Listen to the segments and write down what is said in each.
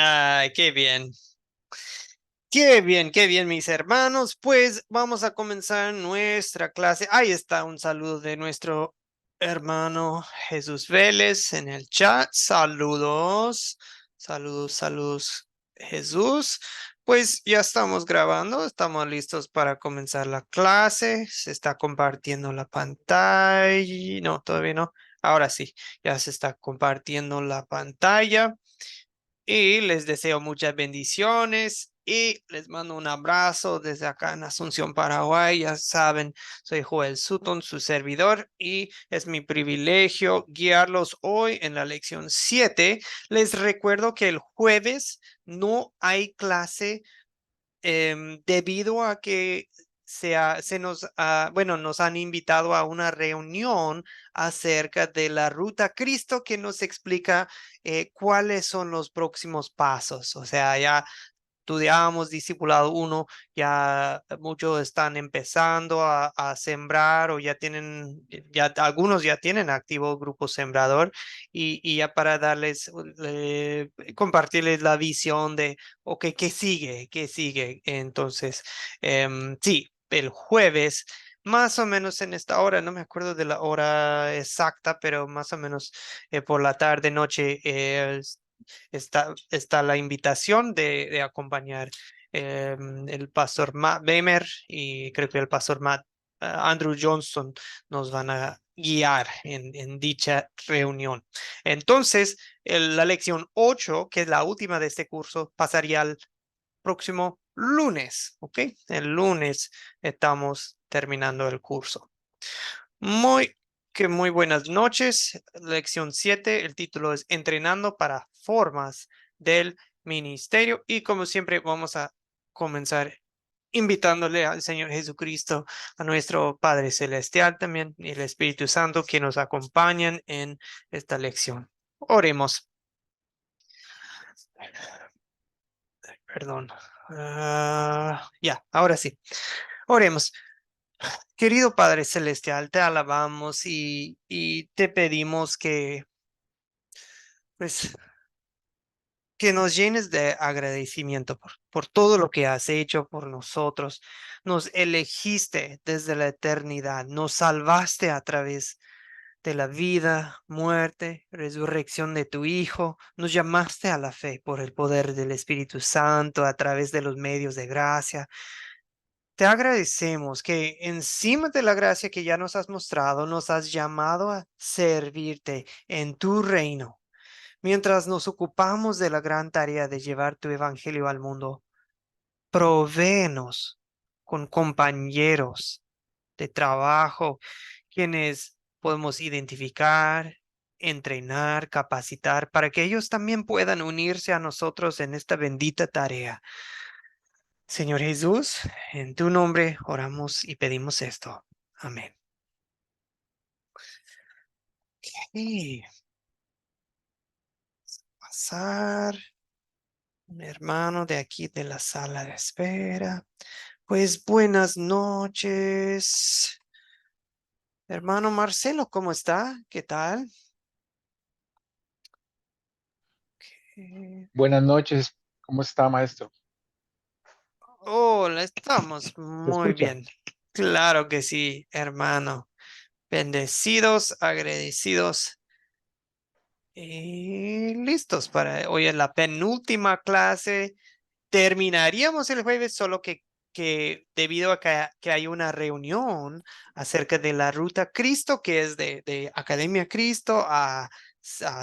Ay, qué bien. Qué bien, mis hermanos. Pues vamos a comenzar nuestra clase. Ahí está un saludo de nuestro hermano Jesús Vélez en el chat. Saludos, saludos, saludos, Jesús. Pues ya estamos grabando, estamos listos para comenzar la clase. Se está compartiendo la pantalla. No, todavía no. Ahora sí, ya se está compartiendo la pantalla. Y les deseo muchas bendiciones y les mando un abrazo desde acá en Asunción, Paraguay. Ya saben, soy Joel Sutton, su servidor, y es mi privilegio guiarlos hoy en la lección 7. Les recuerdo que el jueves no hay clase debido a que se nos, bueno, nos han invitado a una reunión acerca de la ruta a Cristo que nos explica cuáles son los próximos pasos. O sea, ya estudiábamos discipulado uno, ya muchos están empezando a sembrar o ya tienen, ya algunos ya tienen activo grupo sembrador y ya para darles, compartirles la visión de, ok, ¿qué sigue? ¿Qué sigue? Entonces, sí, el jueves. Más o menos en esta hora, no me acuerdo de la hora exacta, pero más o menos por la tarde, noche, está la invitación de acompañar el pastor Matt Bemer y creo que el pastor Matt Andrew Johnson nos van a guiar en dicha reunión. Entonces, la lección 8, que es la última de este curso, pasaría al próximo lunes, ¿ok? El lunes estamos terminando el curso. Muy, muy buenas noches. Lección 7. El título es Entrenando para formas del ministerio. Y como siempre, vamos a comenzar invitándole al Señor Jesucristo, a nuestro Padre Celestial también y el Espíritu Santo que nos acompañan en esta lección. Oremos. Perdón. Ya, ahora sí. Oremos. Querido Padre Celestial, te alabamos y te pedimos pues, que nos llenes de agradecimiento por todo lo que has hecho por nosotros. Nos elegiste desde la eternidad, nos salvaste a través de la vida, muerte, resurrección de tu Hijo, nos llamaste a la fe por el poder del Espíritu Santo a través de los medios de gracia. Te agradecemos que encima de la gracia que ya nos has mostrado, nos has llamado a servirte en tu reino. Mientras nos ocupamos de la gran tarea de llevar tu evangelio al mundo, provéenos con compañeros de trabajo, quienes podemos identificar, entrenar, capacitar, para que ellos también puedan unirse a nosotros en esta bendita tarea. Señor Jesús, en tu nombre oramos y pedimos esto. Amén. Y pasar un hermano de aquí de la sala de espera. Pues buenas noches. Hermano Marcelo, ¿cómo está? ¿Qué tal? Eh, Buenas noches, ¿cómo está, maestro? Hola, estamos ¿Se muy escucha? bien. Claro que sí, hermano. Bendecidos, agradecidos y listos para hoy en la penúltima clase. Terminaríamos el jueves, solo que debido a que hay una reunión acerca de la ruta Cristo, que es de Academia Cristo a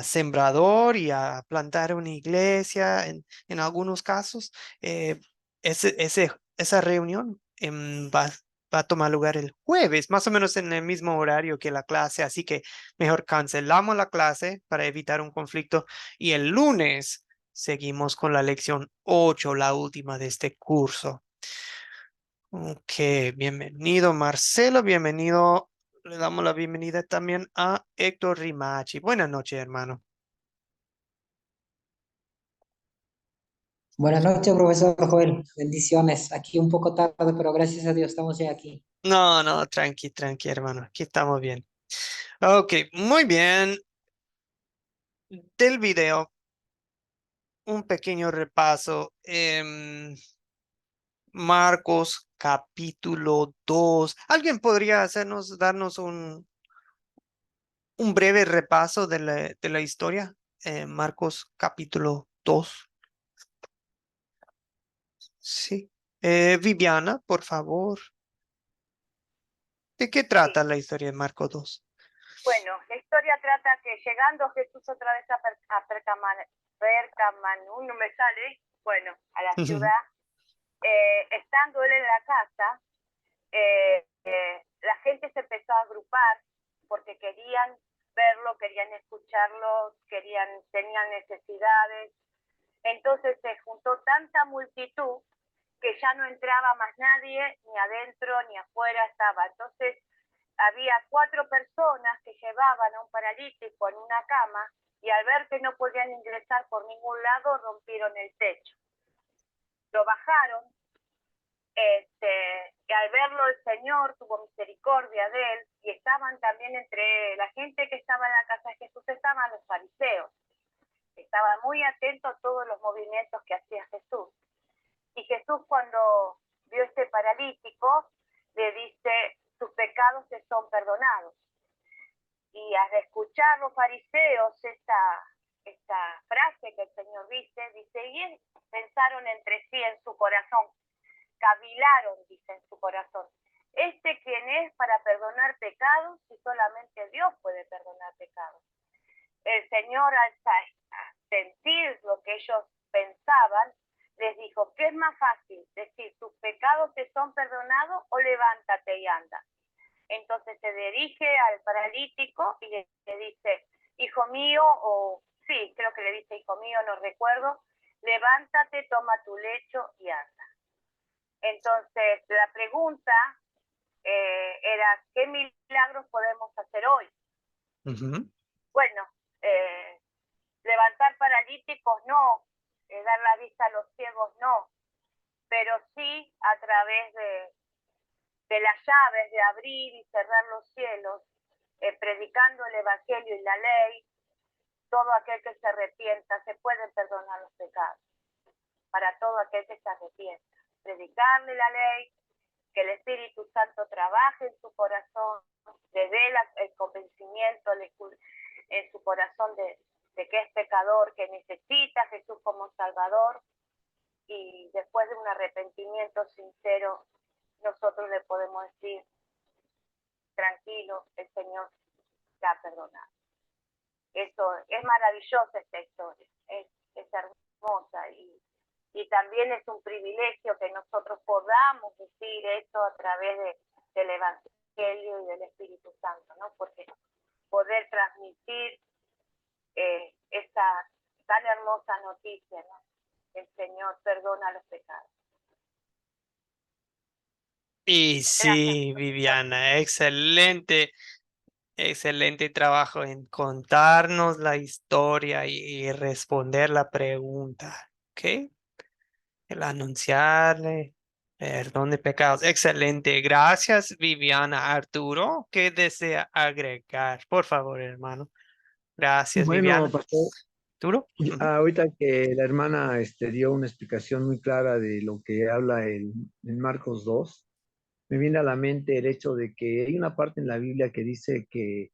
Sembrador y a plantar una iglesia en algunos casos, eh, esa reunión va a tomar lugar el jueves, más o menos en el mismo horario que la clase, así que mejor cancelamos la clase para evitar un conflicto y el lunes seguimos con la lección 8, la última de este curso. Ok, bienvenido Marcelo, bienvenido. Le damos la bienvenida también a Héctor Rimachi. Buenas noches, hermano. Buenas noches, profesor Joel. Bendiciones. Aquí un poco tarde, pero gracias a Dios estamos ya aquí. No, no, tranqui, tranqui, hermano. Aquí estamos bien. Ok, muy bien. Del video. un pequeño repaso. Marcos capítulo 2. ¿Alguien podría darnos un breve repaso de la historia? Marcos capítulo 2. Sí. Viviana, por favor. ¿De qué Sí. trata la historia de Marcos 2? Bueno, la historia trata que llegando Jesús otra vez a Percamanú, no me sale, bueno, a la ciudad, estando él en la casa, la gente se empezó a agrupar porque querían verlo, querían escucharlo, tenían necesidades. Entonces se juntó tanta multitud que ya no entraba más nadie, ni adentro ni afuera estaba. Entonces había 4 personas que llevaban a un paralítico en una cama y al ver que no podían ingresar por ningún lado, rompieron el techo. Lo bajaron, y al verlo el Señor tuvo misericordia de él, y estaban también entre la gente que estaba en la casa de Jesús, estaban los fariseos. Estaban muy atentos a todos los movimientos que hacía Jesús. Y Jesús, cuando vio este paralítico, le dice: tus pecados te son perdonados. Y al escuchar los fariseos esta frase que el Señor dice, y pensaron entre sí en su corazón, cavilaron, dice en su corazón, ¿quién es para perdonar pecados si solamente Dios puede perdonar pecados? El Señor, al sentir lo que ellos pensaban, les dijo: ¿qué es más fácil? Decir, tus pecados te son perdonados, o levántate y anda. Entonces se dirige al paralítico y le dice: hijo mío, o sí, creo que le dice hijo mío, no recuerdo, levántate, toma tu lecho y anda. Entonces la pregunta era: ¿qué milagros podemos hacer hoy? Bueno, levantar paralíticos no, dar la vista a los ciegos no, pero sí a través de las llaves de abrir y cerrar los cielos, predicando el Evangelio y la ley. Todo aquel que se arrepienta, se pueden perdonar los pecados. Para todo aquel que se arrepienta, predicarle la ley, que el Espíritu Santo trabaje en su corazón, le dé el convencimiento en su corazón de que es pecador, que necesita a Jesús como Salvador, y después de un arrepentimiento sincero, nosotros le podemos decir: tranquilo, el Señor te ha perdonado. Eso es maravillosa, esta historia, es hermosa, y también es un privilegio que nosotros podamos decir esto a través del Evangelio y del Espíritu Santo, ¿no? Porque poder transmitir esa tan hermosa noticia, ¿no? El Señor perdona los pecados. Y sí, Gracias. Viviana, excelente trabajo en contarnos la historia y responder la pregunta, ¿ok? El anunciarle perdón de pecados. Excelente. Gracias, Viviana. Arturo, ¿qué desea agregar? Por favor, hermano. Gracias, Bueno, Viviana. pastor, Arturo. Ujú. ahorita que la hermana dio una explicación muy clara de lo que habla en Marcos 2, me viene a la mente el hecho de que hay una parte en la Biblia que dice que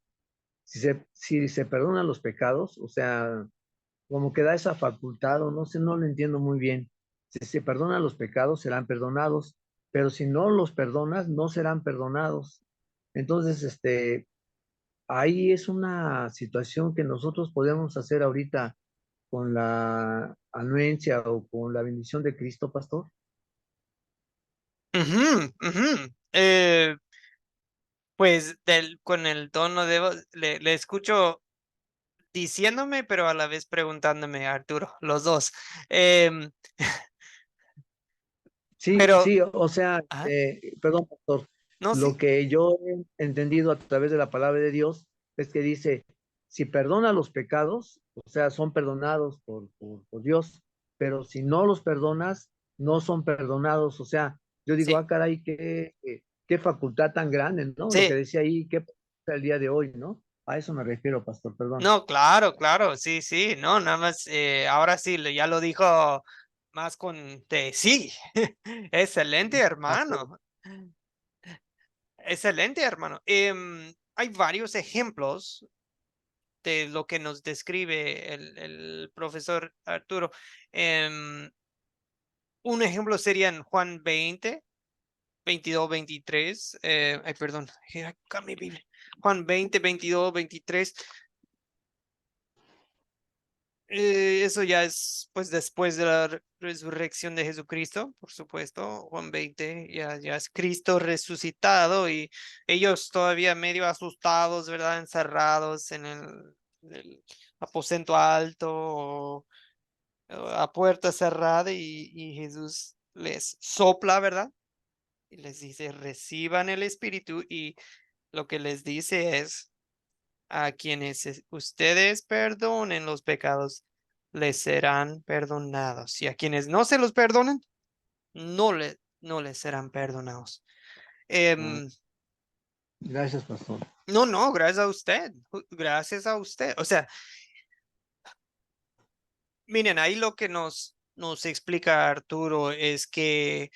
si se perdonan los pecados, o sea, como que da esa facultad, o no sé, no lo entiendo muy bien. Si se perdonan los pecados, serán perdonados, pero si no los perdonas, no serán perdonados. Entonces, ahí es una situación que nosotros podemos hacer ahorita con la anuencia o con la bendición de Cristo, pastor. Ujú, ujú. Pues con el tono de voz, le escucho diciéndome, pero a la vez preguntándome, Arturo, los dos. Em, Sí, pero, sí, o sea, ajá, perdón, pastor, no, lo sí. que yo he entendido a través de la palabra de Dios es que dice, si perdona los pecados, o sea, son perdonados por Dios, pero si no los perdonas, no son perdonados. O sea, yo digo, Sí, ah, caray, qué facultad tan grande, ¿no? Lo que sí, decía ahí, qué el día de hoy, ¿no? A eso me refiero, pastor, perdón. No, claro, claro, sí, sí, no, nada más, ahora sí, ya lo dijo más con de sí. Excelente, Pastor, hermano. Excelente, hermano. Hay varios ejemplos de lo que nos describe el profesor Arturo. Em, un ejemplo sería en Juan 20, 22, 23. Ay, perdón, acá mi Biblia. Juan 20, 22, 23. Eso ya es pues después de la resurrección de Jesucristo, por supuesto. Juan 20 ya es Cristo resucitado y ellos todavía medio asustados, ¿verdad? Encerrados en el aposento alto o a puerta cerrada y Jesús les sopla, ¿verdad? Y les dice, reciban el Espíritu y lo que les dice es a quienes ustedes perdonen los pecados, les serán perdonados. Y a quienes no se los perdonen, no les serán perdonados. Em, Gracias, pastor. no, no, gracias a usted. Gracias a usted. O sea, miren, ahí lo que nos explica Arturo es que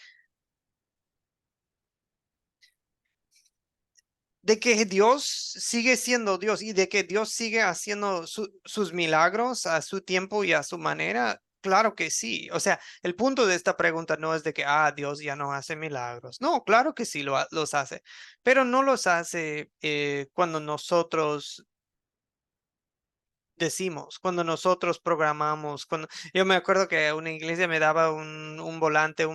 de que Dios sigue siendo Dios y de que Dios sigue haciendo sus milagros a su tiempo y a su manera, claro que sí. O sea, el punto de esta pregunta no es de que, Dios ya no hace milagros. No, claro que sí los hace, pero no los hace cuando nosotros decimos, cuando nosotros programamos, cuando yo me acuerdo que una iglesia me daba un volante,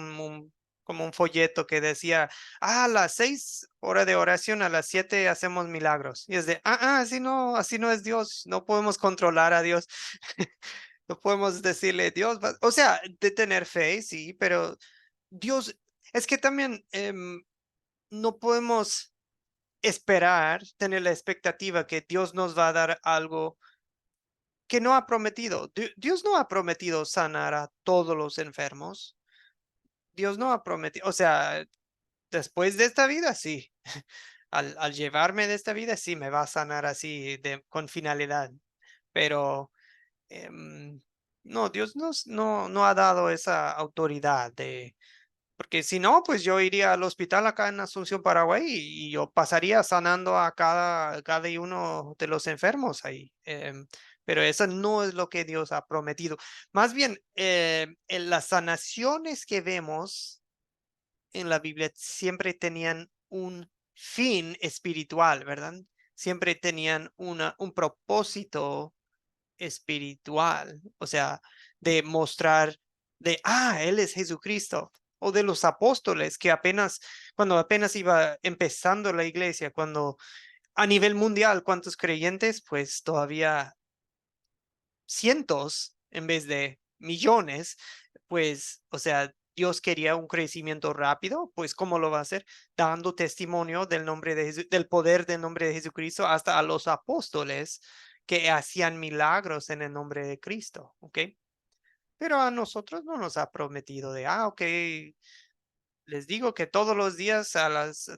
como un folleto que decía, a las 6 horas de oración, a las 7 hacemos milagros. Y es de, así no es Dios, no podemos controlar a Dios. No podemos decirle, Dios, o sea, de tener fe, sí, pero Dios, es que también no podemos esperar, tener la expectativa que Dios nos va a dar algo que no ha prometido. Dios no ha prometido sanar a todos los enfermos. Dios no ha prometido, o sea, después de esta vida, sí. Al llevarme de esta vida, sí, me va a sanar así con finalidad. Pero no, Dios no ha dado esa autoridad de, porque si no, pues yo iría al hospital acá en Asunción, Paraguay, y yo pasaría sanando a cada uno de los enfermos ahí. Pero eso no es lo que Dios ha prometido. Más bien, en las sanaciones que vemos en la Biblia siempre tenían un fin espiritual, ¿verdad? Siempre tenían un propósito espiritual, o sea, de mostrar Él es Jesucristo, o de los apóstoles que cuando apenas iba empezando la iglesia, cuando a nivel mundial, ¿cuántos creyentes? Pues todavía cientos en vez de millones, pues, o sea, Dios quería un crecimiento rápido, pues ¿cómo lo va a hacer? Dando testimonio del nombre de del poder del nombre de Jesucristo hasta a los apóstoles que hacían milagros en el nombre de Cristo, ¿ok? Pero a nosotros no nos ha prometido ok, les digo que todos los días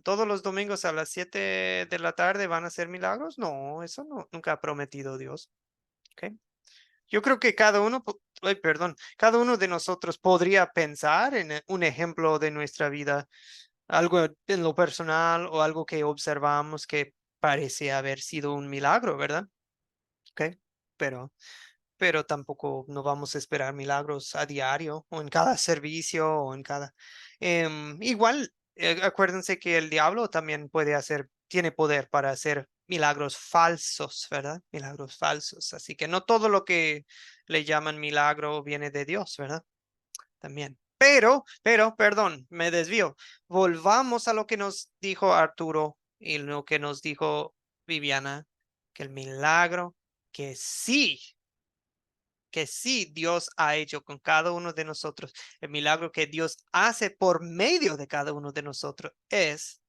todos los domingos a las 7 de la tarde van a ser milagros. No, eso no, nunca ha prometido Dios, ¿ok? Yo creo que cada uno de nosotros podría pensar en un ejemplo de nuestra vida, algo en lo personal o algo que observamos que parece haber sido un milagro, ¿verdad? ¿Ok? Pero, pero tampoco no vamos a esperar milagros a diario o en cada servicio o en cada... igual, acuérdense que el diablo también tiene poder para hacer milagros falsos, ¿verdad? Milagros falsos. Así que no todo lo que le llaman milagro viene de Dios, ¿verdad? También. Perdón, me desvío. Volvamos a lo que nos dijo Arturo y lo que nos dijo Viviana, que el milagro que sí Dios ha hecho con cada uno de nosotros, el milagro que Dios hace por medio de cada uno de nosotros es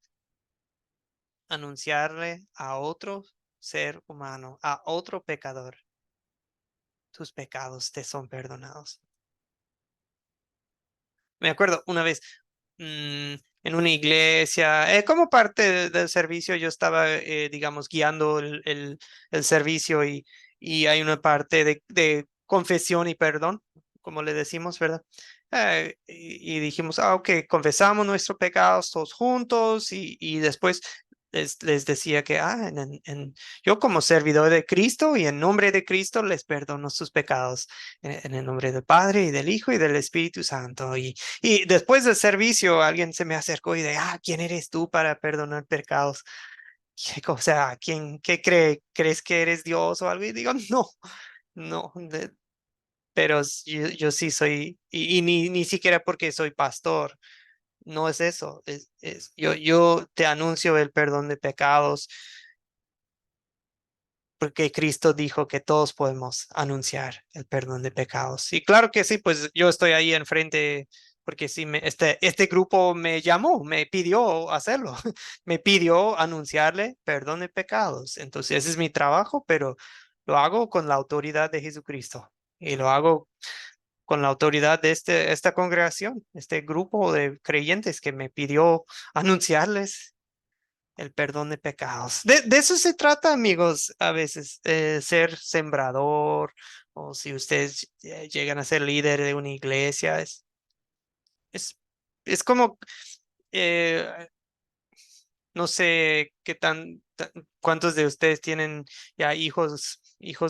anunciarle a otro ser humano, a otro pecador, tus pecados te son perdonados. Me acuerdo una vez, en una iglesia. Como parte del servicio, yo estaba, digamos, guiando el servicio y hay una parte de confesión y perdón, como le decimos, ¿verdad? Y dijimos, ok, confesamos nuestros pecados todos juntos y después les decía que yo como servidor de Cristo y en nombre de Cristo les perdono sus pecados en el nombre del Padre y del Hijo y del Espíritu Santo. Y después del servicio alguien se me acercó y de, ¿quién eres tú para perdonar pecados? O sea, qué crees que eres Dios o algo? Y digo, no, no, pero yo sí soy, y ni siquiera porque soy pastor, no es eso, yo te anuncio el perdón de pecados porque Cristo dijo que todos podemos anunciar el perdón de pecados. Y claro que sí, pues yo estoy ahí enfrente porque sí, este grupo me llamó, me pidió hacerlo, me pidió anunciarle perdón de pecados. Entonces ese es mi trabajo, pero lo hago con la autoridad de Jesucristo y lo hago con la autoridad de esta congregación, este grupo de creyentes que me pidió anunciarles el perdón de pecados. De eso se trata, amigos, a veces, ser sembrador, o si ustedes llegan a ser líder de una iglesia, es, es como, eh, no sé cuántos de ustedes tienen ya hijos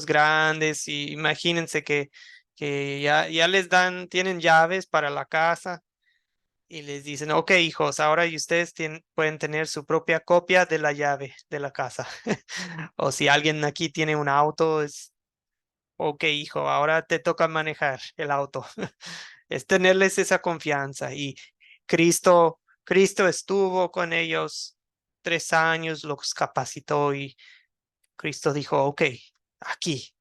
grandes, y imagínense que ya les tienen llaves para la casa y les dicen, ok, hijos, ahora y ustedes pueden tener su propia copia de la llave de la casa. O si alguien aquí tiene un auto, ok, hijo, ahora te toca manejar el auto. Es tenerles esa confianza. Y Cristo estuvo con ellos 3 años, los capacitó y Cristo dijo, ok, aquí,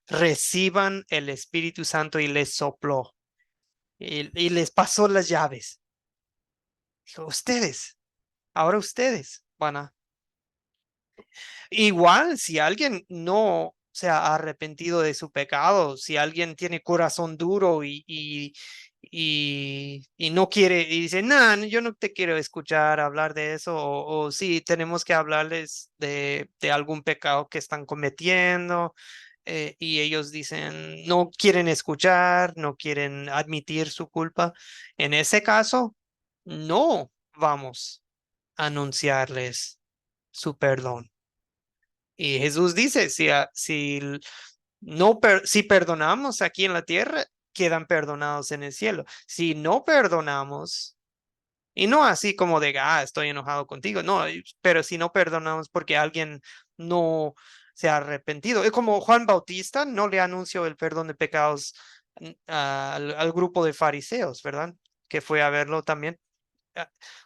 reciban el Espíritu Santo y les sopló y les pasó las llaves. Dijo, ahora ustedes van a. Igual, si alguien no se ha arrepentido de su pecado, si alguien tiene corazón duro y no quiere, y dice, no, yo no te quiero escuchar hablar de eso, o sí, tenemos que hablarles de algún pecado que están cometiendo, y ellos dicen, no quieren escuchar, no quieren admitir su culpa. En ese caso, no vamos a anunciarles su perdón. Y Jesús dice, si perdonamos aquí en la tierra, quedan perdonados en el cielo. Si no perdonamos, y no así como de, estoy enojado contigo, no, pero si no perdonamos porque alguien no se ha arrepentido. Es como Juan Bautista no le anunció el perdón de pecados al grupo de fariseos, ¿verdad? Que fue a verlo también.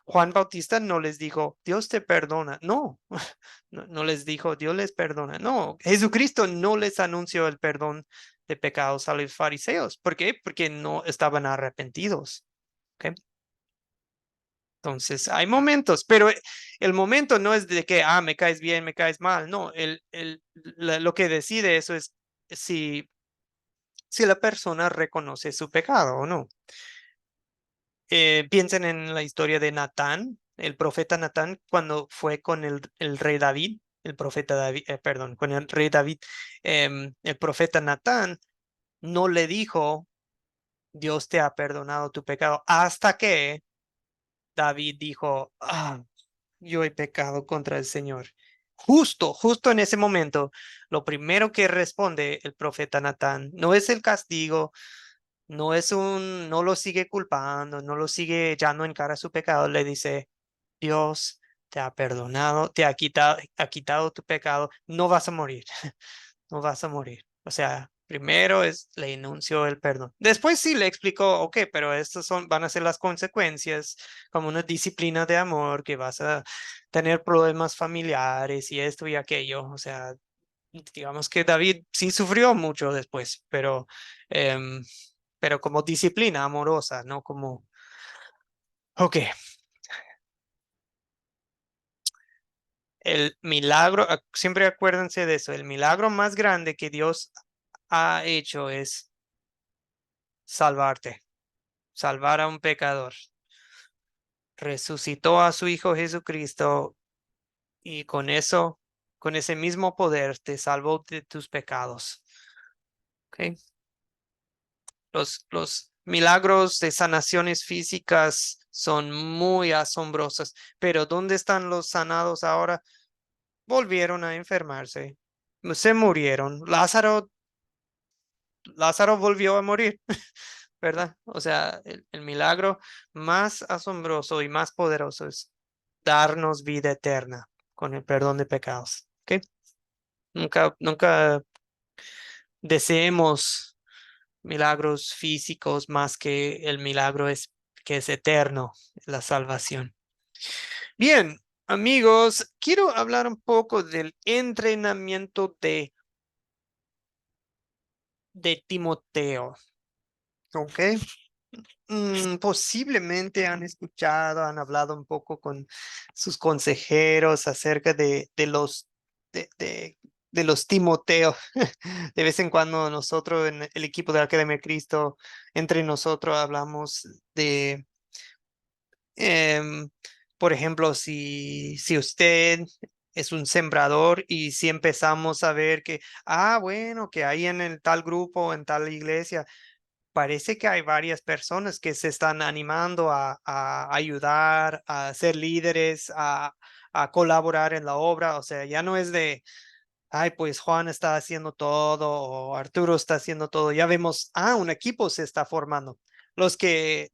Juan Bautista no les dijo, Dios te perdona. No, no les dijo, Dios les perdona. No, Jesucristo no les anunció el perdón de pecados a los fariseos. ¿Por qué? Porque no estaban arrepentidos. ¿Ok? Entonces, hay momentos, pero el momento no es de que, me caes bien, me caes mal. No, lo que decide eso es si la persona reconoce su pecado o no. Piensen en la historia de Natán, el profeta Natán, cuando fue con el rey David, el profeta David, perdón, con el rey David, el profeta Natán no le dijo, Dios te ha perdonado tu pecado, hasta que David dijo, yo he pecado contra el Señor. Justo en ese momento, lo primero que responde el profeta Natán no es el castigo, no lo sigue culpando, no lo sigue echando en cara su pecado, le dice, Dios te ha perdonado, te ha quitado tu pecado, no vas a morir, no vas a morir. O sea, primero le enunció el perdón. Después sí le explicó, ok, pero estas van a ser las consecuencias, como una disciplina de amor, que vas a tener problemas familiares y esto y aquello. O sea, digamos que David sí sufrió mucho después, em, pero como disciplina amorosa, no como, ok, el milagro, siempre acuérdense de eso, el milagro más grande que Dios ha hecho es salvarte, salvar a un pecador. resucitó a su Hijo Jesucristo y con eso, con ese mismo poder, te salvó de tus pecados. ¿Ok? Los milagros de sanaciones físicas son muy asombrosos, pero ¿dónde están los sanados ahora? Volvieron a enfermarse, se murieron. Lázaro volvió a morir, ¿verdad? O sea, el milagro más asombroso y más poderoso es darnos vida eterna con el perdón de pecados. ¿Ok? Nunca deseemos milagros físicos más que el milagro que es eterno, la salvación. Bien, amigos, quiero hablar un poco del entrenamiento de Timoteo. ¿Ok? Posiblemente han escuchado, han hablado un poco con sus consejeros acerca de, de- de los Timoteo. De vez en cuando nosotros en el equipo de la Academia de Cristo, entre nosotros hablamos de, em, por ejemplo, si usted es un sembrador y si empezamos a ver que, bueno, que ahí en el tal grupo, en tal iglesia, parece que hay varias personas que se están animando a ayudar, a ser líderes, a colaborar en la obra. O sea, ya no es de, pues Juan está haciendo todo o Arturo está haciendo todo. Ya vemos, un equipo se está formando. Los que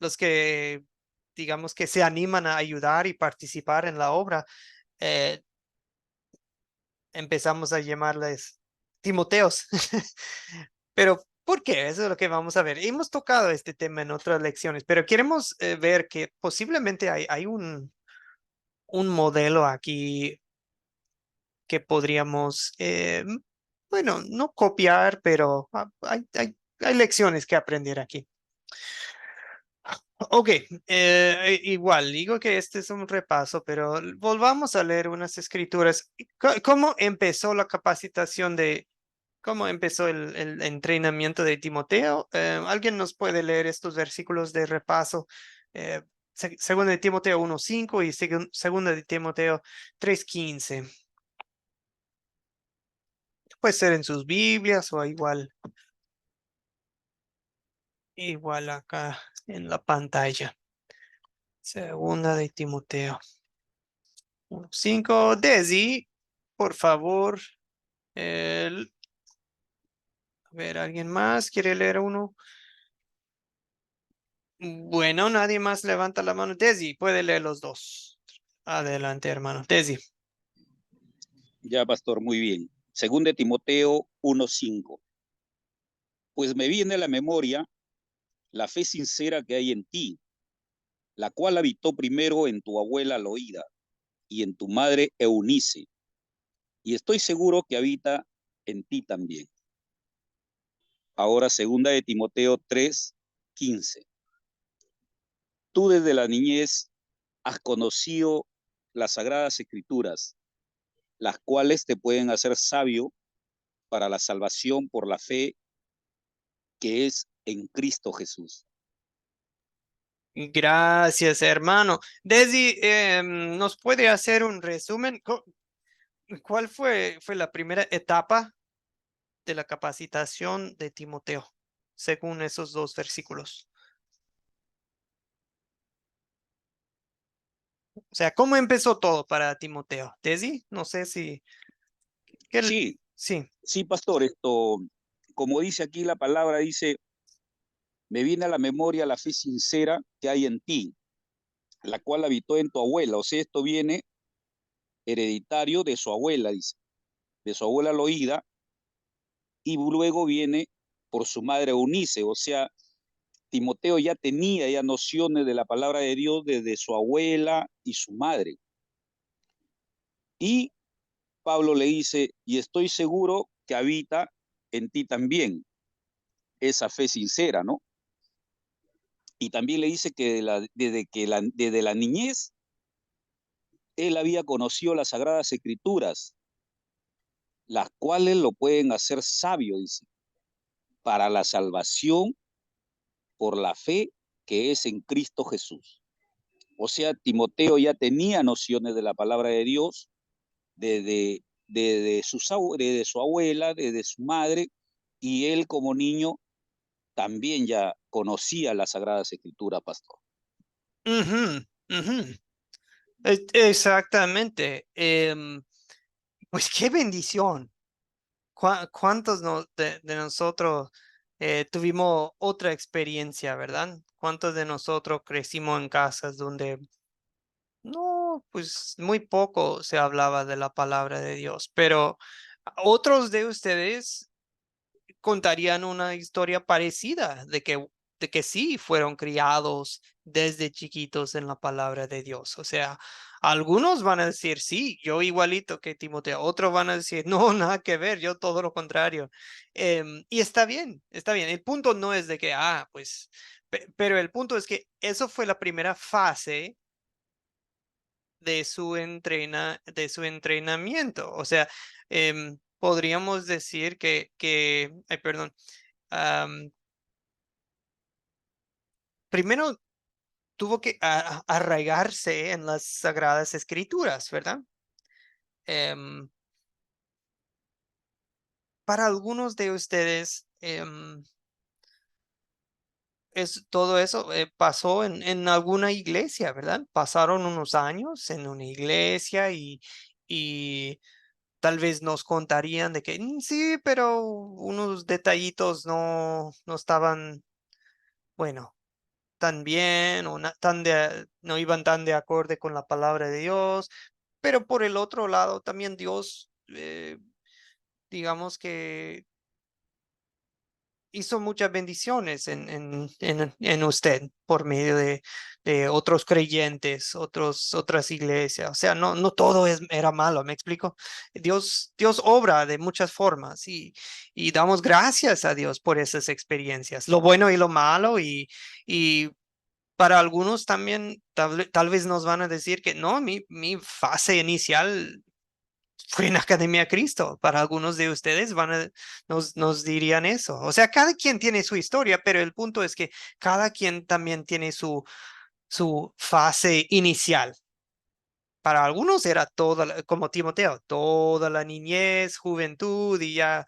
digamos que se animan a ayudar y participar en la obra, eh, empezamos a llamarles Timoteos. Pero, ¿por qué? Eso es lo que vamos a ver. Hemos tocado este tema en otras lecciones, pero queremos ver que posiblemente hay un modelo aquí que podríamos, bueno, no copiar, pero hay lecciones que aprender aquí. Ok, igual digo que este es un repaso, pero volvamos a leer unas escrituras. ¿Cómo empezó la capacitación cómo empezó el entrenamiento de Timoteo? ¿Alguien nos puede leer estos versículos de repaso? Segunda de Timoteo 1:5 y segunda de Timoteo 3:15. Puede ser en sus Biblias o igual acá en la pantalla. Segunda de Timoteo 1:5. Desi, por favor. el- a ver, ¿alguien más quiere leer uno? Bueno, nadie más levanta la mano. Desi, puede leer los dos. Adelante, hermano. Desi. Ya, pastor, muy bien. Según de Timoteo 1:5. Pues me viene a la memoria la fe sincera que hay en ti, la cual habitó primero en tu abuela Loída y en tu madre Eunice, y estoy seguro que habita en ti también. Ahora, segunda de Timoteo 3:15. Tú desde la niñez has conocido las sagradas escrituras, las cuales te pueden hacer sabio para la salvación por la fe que es en Cristo Jesús. Gracias, hermano. Desi, ¿nos puede hacer un resumen? ¿Cuál fue la primera etapa de la capacitación de Timoteo, según esos dos versículos? O sea, ¿cómo empezó todo para Timoteo? Desi, no sé si... Sí, Sí, sí, pastor, como dice aquí la palabra, dice, me viene a la memoria la fe sincera que hay en ti, la cual habitó en tu abuela. O sea, esto viene hereditario de su abuela, dice, de su abuela Loída, y luego viene por su madre Eunice. O sea, Timoteo ya tenía ya nociones de la palabra de Dios desde su abuela y su madre. Y Pablo le dice, y estoy seguro que habita en ti también esa fe sincera, ¿no? Y también le dice que desde la niñez él había conocido las sagradas escrituras, las cuales lo pueden hacer sabio, dice, para la salvación por la fe que es en Cristo Jesús. O sea, Timoteo ya tenía nociones de la palabra de Dios, de su abuela, de su madre, y él como niño también ya conocía las Sagradas Escrituras, pastor. Ujú, ujú. Exactamente. Pues qué bendición. ¿Cuántos de nosotros tuvimos otra experiencia, verdad? ¿Cuántos de nosotros crecimos en casas donde no, pues muy poco se hablaba de la palabra de Dios, pero otros de ustedes contarían una historia parecida de que sí fueron criados desde chiquitos en la palabra de Dios? O sea, algunos van a decir, sí, yo igualito que Timoteo, otros van a decir, no, nada que ver, yo todo lo contrario. Y está bien, está bien. El punto no es de que, pues, pero el punto es que eso fue la primera fase de su entrenamiento. O sea, podríamos decir ay, perdón, am, primero tuvo que arraigarse en las Sagradas Escrituras, ¿verdad? Em, para algunos de ustedes, todo eso pasó en alguna iglesia, ¿verdad? Pasaron unos años en una iglesia y tal vez nos contarían de que sí, pero unos detallitos no estaban, bueno, tan bien o no iban tan de acorde con la palabra de Dios, pero por el otro lado también Dios, digamos que hizo muchas bendiciones en usted por medio de otros creyentes, otras iglesias. O sea, no todo era malo, ¿me explico? Dios obra de muchas formas y damos gracias a Dios por esas experiencias, lo bueno y lo malo y para algunos también tal vez nos van a decir que no, mi fase inicial fue en Academia Cristo. Para algunos de ustedes nos dirían eso. O sea, cada quien tiene su historia, pero el punto es que cada quien también tiene su fase inicial. Para algunos era como Timoteo, toda la niñez, juventud y ya,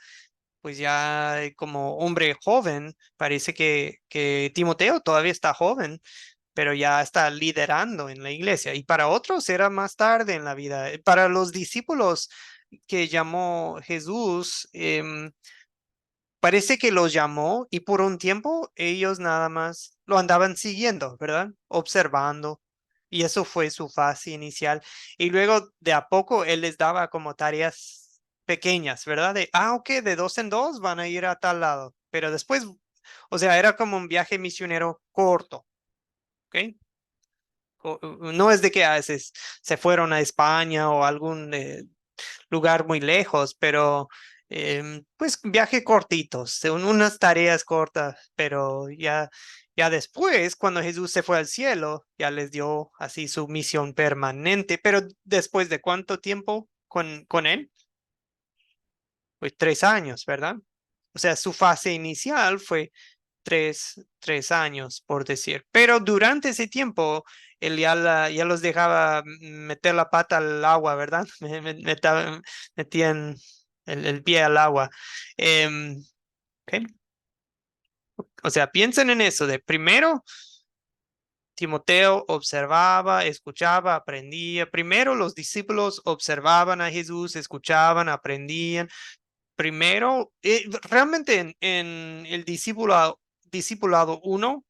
pues ya como hombre joven, parece que Timoteo todavía está joven, pero ya está liderando en la iglesia. Y para otros era más tarde en la vida. Para los discípulos que llamó Jesús, parece que los llamó y por un tiempo ellos nada más lo andaban siguiendo, ¿verdad? Observando. Y eso fue su fase inicial. Y luego de a poco él les daba como tareas pequeñas, ¿verdad? Ok, de dos en dos van a ir a tal lado. Pero después, o sea, era como un viaje misionero corto, ¿ok? No es de que se fueron a España o algún lugar muy lejos, pero pues viaje cortitos, unas tareas cortas, pero ya después, cuando Jesús se fue al cielo, ya les dio así su misión permanente. Pero después de cuánto tiempo con él, pues 3 años, ¿verdad? O sea, su fase inicial fue 3 años, por decir. Pero durante ese tiempo, él ya los dejaba meter la pata al agua, ¿verdad? Metían el pie al agua. Ok. O sea, piensen en eso, de primero, Timoteo observaba, escuchaba, aprendía. Primero los discípulos observaban a Jesús, escuchaban, aprendían. Primero, realmente en el discipulado 1,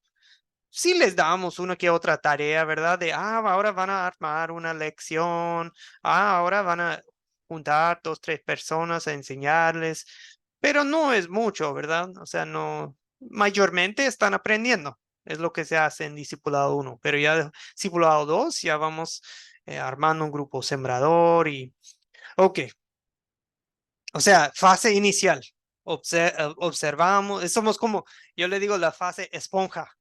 sí les damos una que otra tarea, ¿verdad? Ahora van a armar una lección, ahora van a juntar 2, 3 personas a enseñarles, pero no es mucho, ¿verdad? O sea, no, mayormente están aprendiendo, es lo que se hace en discipulado 1, pero ya de discipulado 2 ya vamos armando un grupo sembrador. Ok, o sea, fase inicial. Observamos, somos como, yo le digo la fase esponja.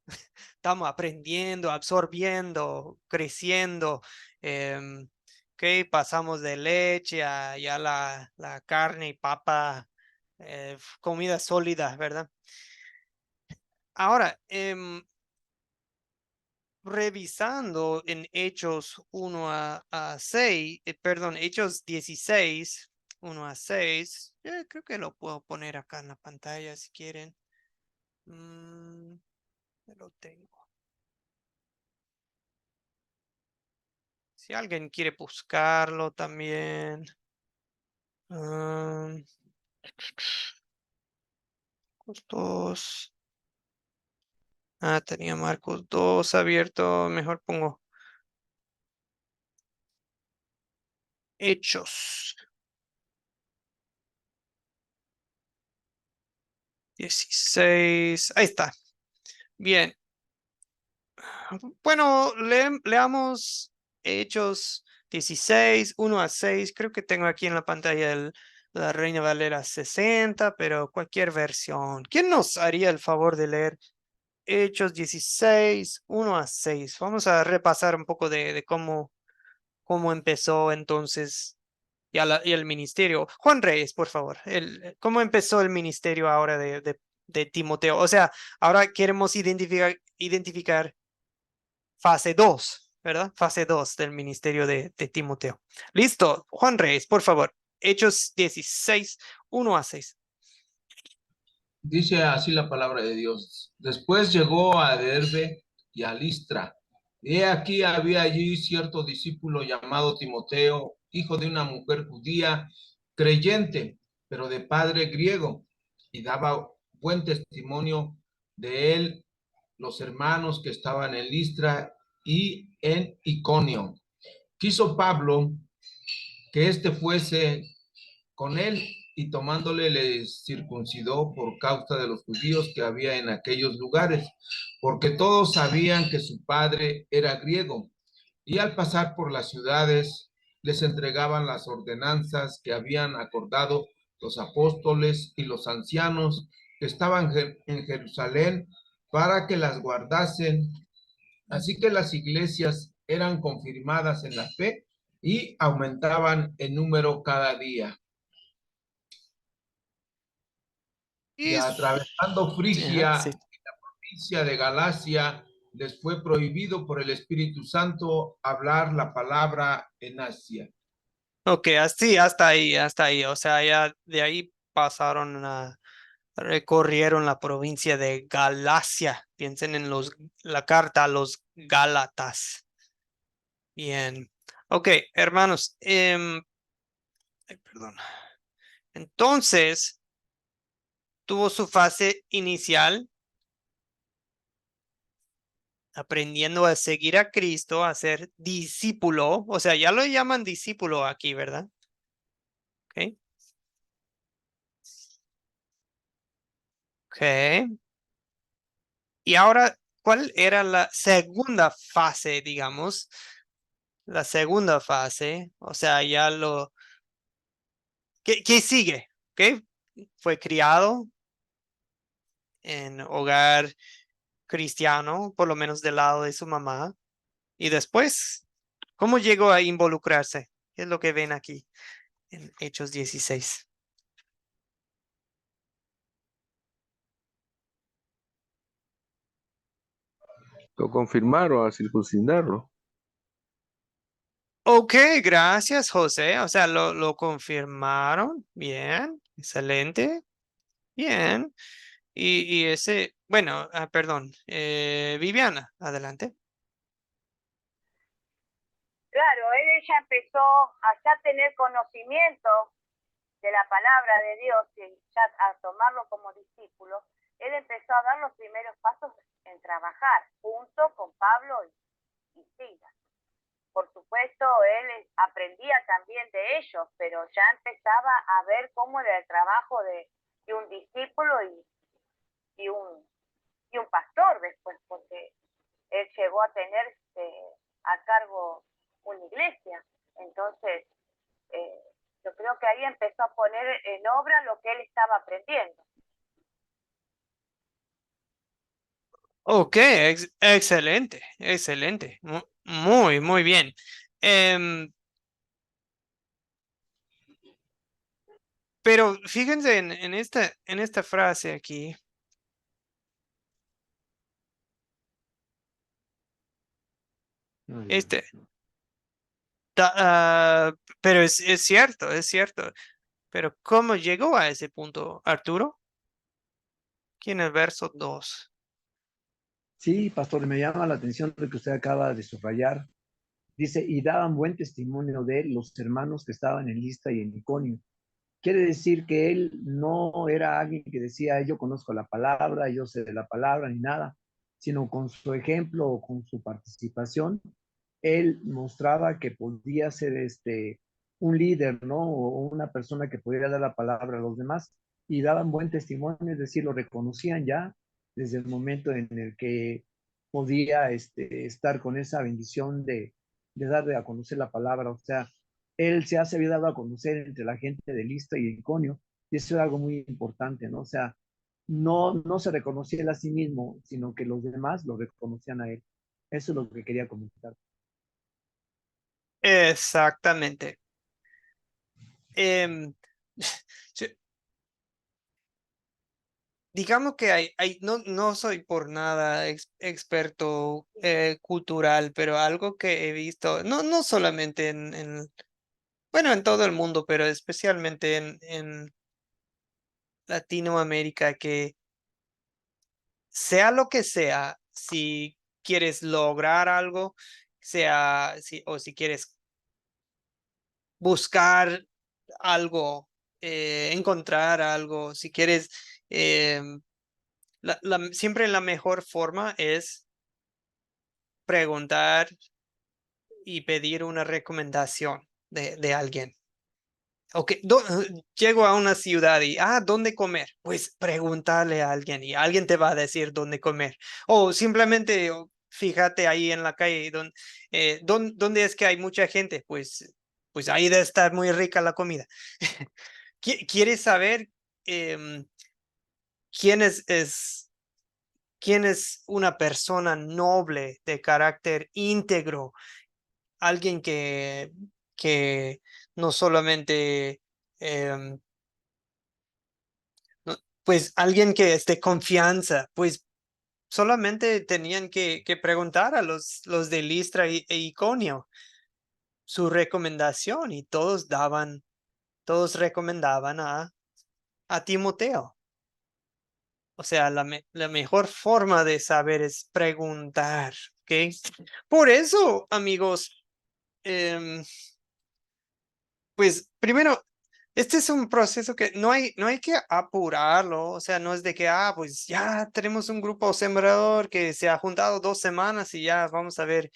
Estamos aprendiendo, absorbiendo, creciendo. Ok, pasamos de leche a ya la carne y papa, comida sólida, ¿verdad? Ahora, revisando en Hechos 1 a 6, perdón, Hechos 16, 1 a 6, creo que lo puedo poner acá en la pantalla si quieren. Lo tengo. Si alguien quiere buscarlo también. Marcos 2. Tenía Marcos 2 abierto. Mejor pongo Hechos 16. Ahí está. Bien. Bueno, leamos Hechos 16, 1 a 6. Creo que tengo aquí en la pantalla la Reina Valera 60, pero cualquier versión. ¿Quién nos haría el favor de leer Hechos 16, 1 a 6? Vamos a repasar un poco de cómo empezó entonces y el ministerio. Juan Reyes, por favor. ¿Cómo empezó el ministerio ahora de Timoteo? O sea, ahora queremos identificar fase 2, ¿verdad? Fase 2 del ministerio de Timoteo. Listo, Juan Reyes, por favor. Hechos 16, 1 a 6. Dice así la palabra de Dios. Después llegó a Derbe y a Listra. Y he aquí había allí cierto discípulo llamado Timoteo, hijo de una mujer judía, creyente, pero de padre griego, y daba buen testimonio de él los hermanos que estaban en Listra y en Iconio. Quiso Pablo que éste fuese con él, y tomándole les circuncidó por causa de los judíos que había en aquellos lugares, porque todos sabían que su padre era griego, y al pasar por las ciudades les entregaban las ordenanzas que habían acordado los apóstoles y los ancianos que estaban en Jerusalén para que las guardasen. Así que las iglesias eran confirmadas en la fe y aumentaban en número cada día. Y atravesando Frigia, Sí. la provincia de Galacia, les fue prohibido por el Espíritu Santo hablar la palabra en Asia. Ok, así, hasta ahí. O sea, ya de ahí recorrieron la provincia de Galacia. Piensen en la carta a los Gálatas. Bien. Ok, hermanos. Perdón. Entonces, tuvo su fase inicial, aprendiendo a seguir a Cristo, a ser discípulo. O sea, ya lo llaman discípulo aquí, ¿verdad? Ok. Ok. Y ahora, ¿cuál era la segunda fase, digamos? La segunda fase, o sea, ¿Qué sigue? ¿Ok? Fue criado en hogar cristiano, por lo menos del lado de su mamá. Y después, ¿cómo llegó a involucrarse? ¿Qué es lo que ven aquí en Hechos 16? Lo confirmaron al circuncidarlo. Ok, gracias, José. O sea, lo confirmaron. Bien, excelente. Bien. Y ese, bueno, perdón, Viviana, adelante. Claro, él ya empezó a ya tener conocimiento de la palabra de Dios y ya a tomarlo como discípulo. Él empezó a dar los primeros pasos en trabajar junto con Pablo y Silas. Por supuesto, él aprendía también de ellos, pero ya empezaba a ver cómo era el trabajo de un discípulo y un pastor después, porque él llegó a tener a cargo una iglesia. Entonces, yo creo que ahí empezó a poner en obra lo que él estaba aprendiendo. Ok, excelente, excelente. Muy, muy bien. Pero fíjense en esta frase aquí. Este, pero es cierto, es cierto. Pero ¿cómo llegó a ese punto, Arturo? Aquí en el verso 2. Sí, pastor, me llama la atención lo que usted acaba de subrayar. Dice, y daban buen testimonio de él los hermanos que estaban en Listra y en Iconio. Quiere decir que él no era alguien que decía, yo conozco la palabra, yo sé de la palabra, ni nada, sino con su ejemplo o con su participación, él mostraba que podía ser un líder, ¿no? O una persona que pudiera dar la palabra a los demás y daban buen testimonio, es decir, lo reconocían ya desde el momento en el que podía estar con esa bendición de darle a conocer la palabra. O sea, él se había dado a conocer entre la gente de Listra y Iconio, y eso era algo muy importante, ¿no? O sea, no se reconocía él a sí mismo, sino que los demás lo reconocían a él. Eso es lo que quería comentar. Exactamente. Em, sí, digamos que no soy por nada experto cultural, pero algo que he visto, no solamente bueno, en todo el mundo, pero especialmente en Latinoamérica, que sea lo que sea, si quieres lograr algo, o si quieres buscar algo, encontrar algo, si quieres, em, siempre la mejor forma es preguntar y pedir una recomendación de alguien. Ok, llego a una ciudad y, ¿dónde comer? Pues pregúntale a alguien y alguien te va a decir dónde comer. O simplemente fíjate ahí en la calle donde es que hay mucha gente, pues ahí debe estar muy rica la comida. ¿Quieres saber em, quién quién es una persona noble de carácter íntegro? Alguien que no solamente em, pues alguien que es de confianza, pues solamente tenían que preguntar a los de Listra e Iconio su recomendación y todos recomendaban a Timoteo. O sea, la mejor forma de saber es preguntar, ¿ok? Por eso, amigos, em, pues primero, este es un proceso que no hay que apurarlo, o sea, no es de que, pues ya tenemos un grupo sembrador que se ha juntado 2 semanas y ya vamos a ver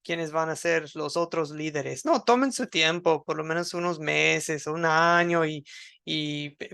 quiénes van a ser los otros líderes. No, tomen su tiempo, por lo menos unos meses o un año,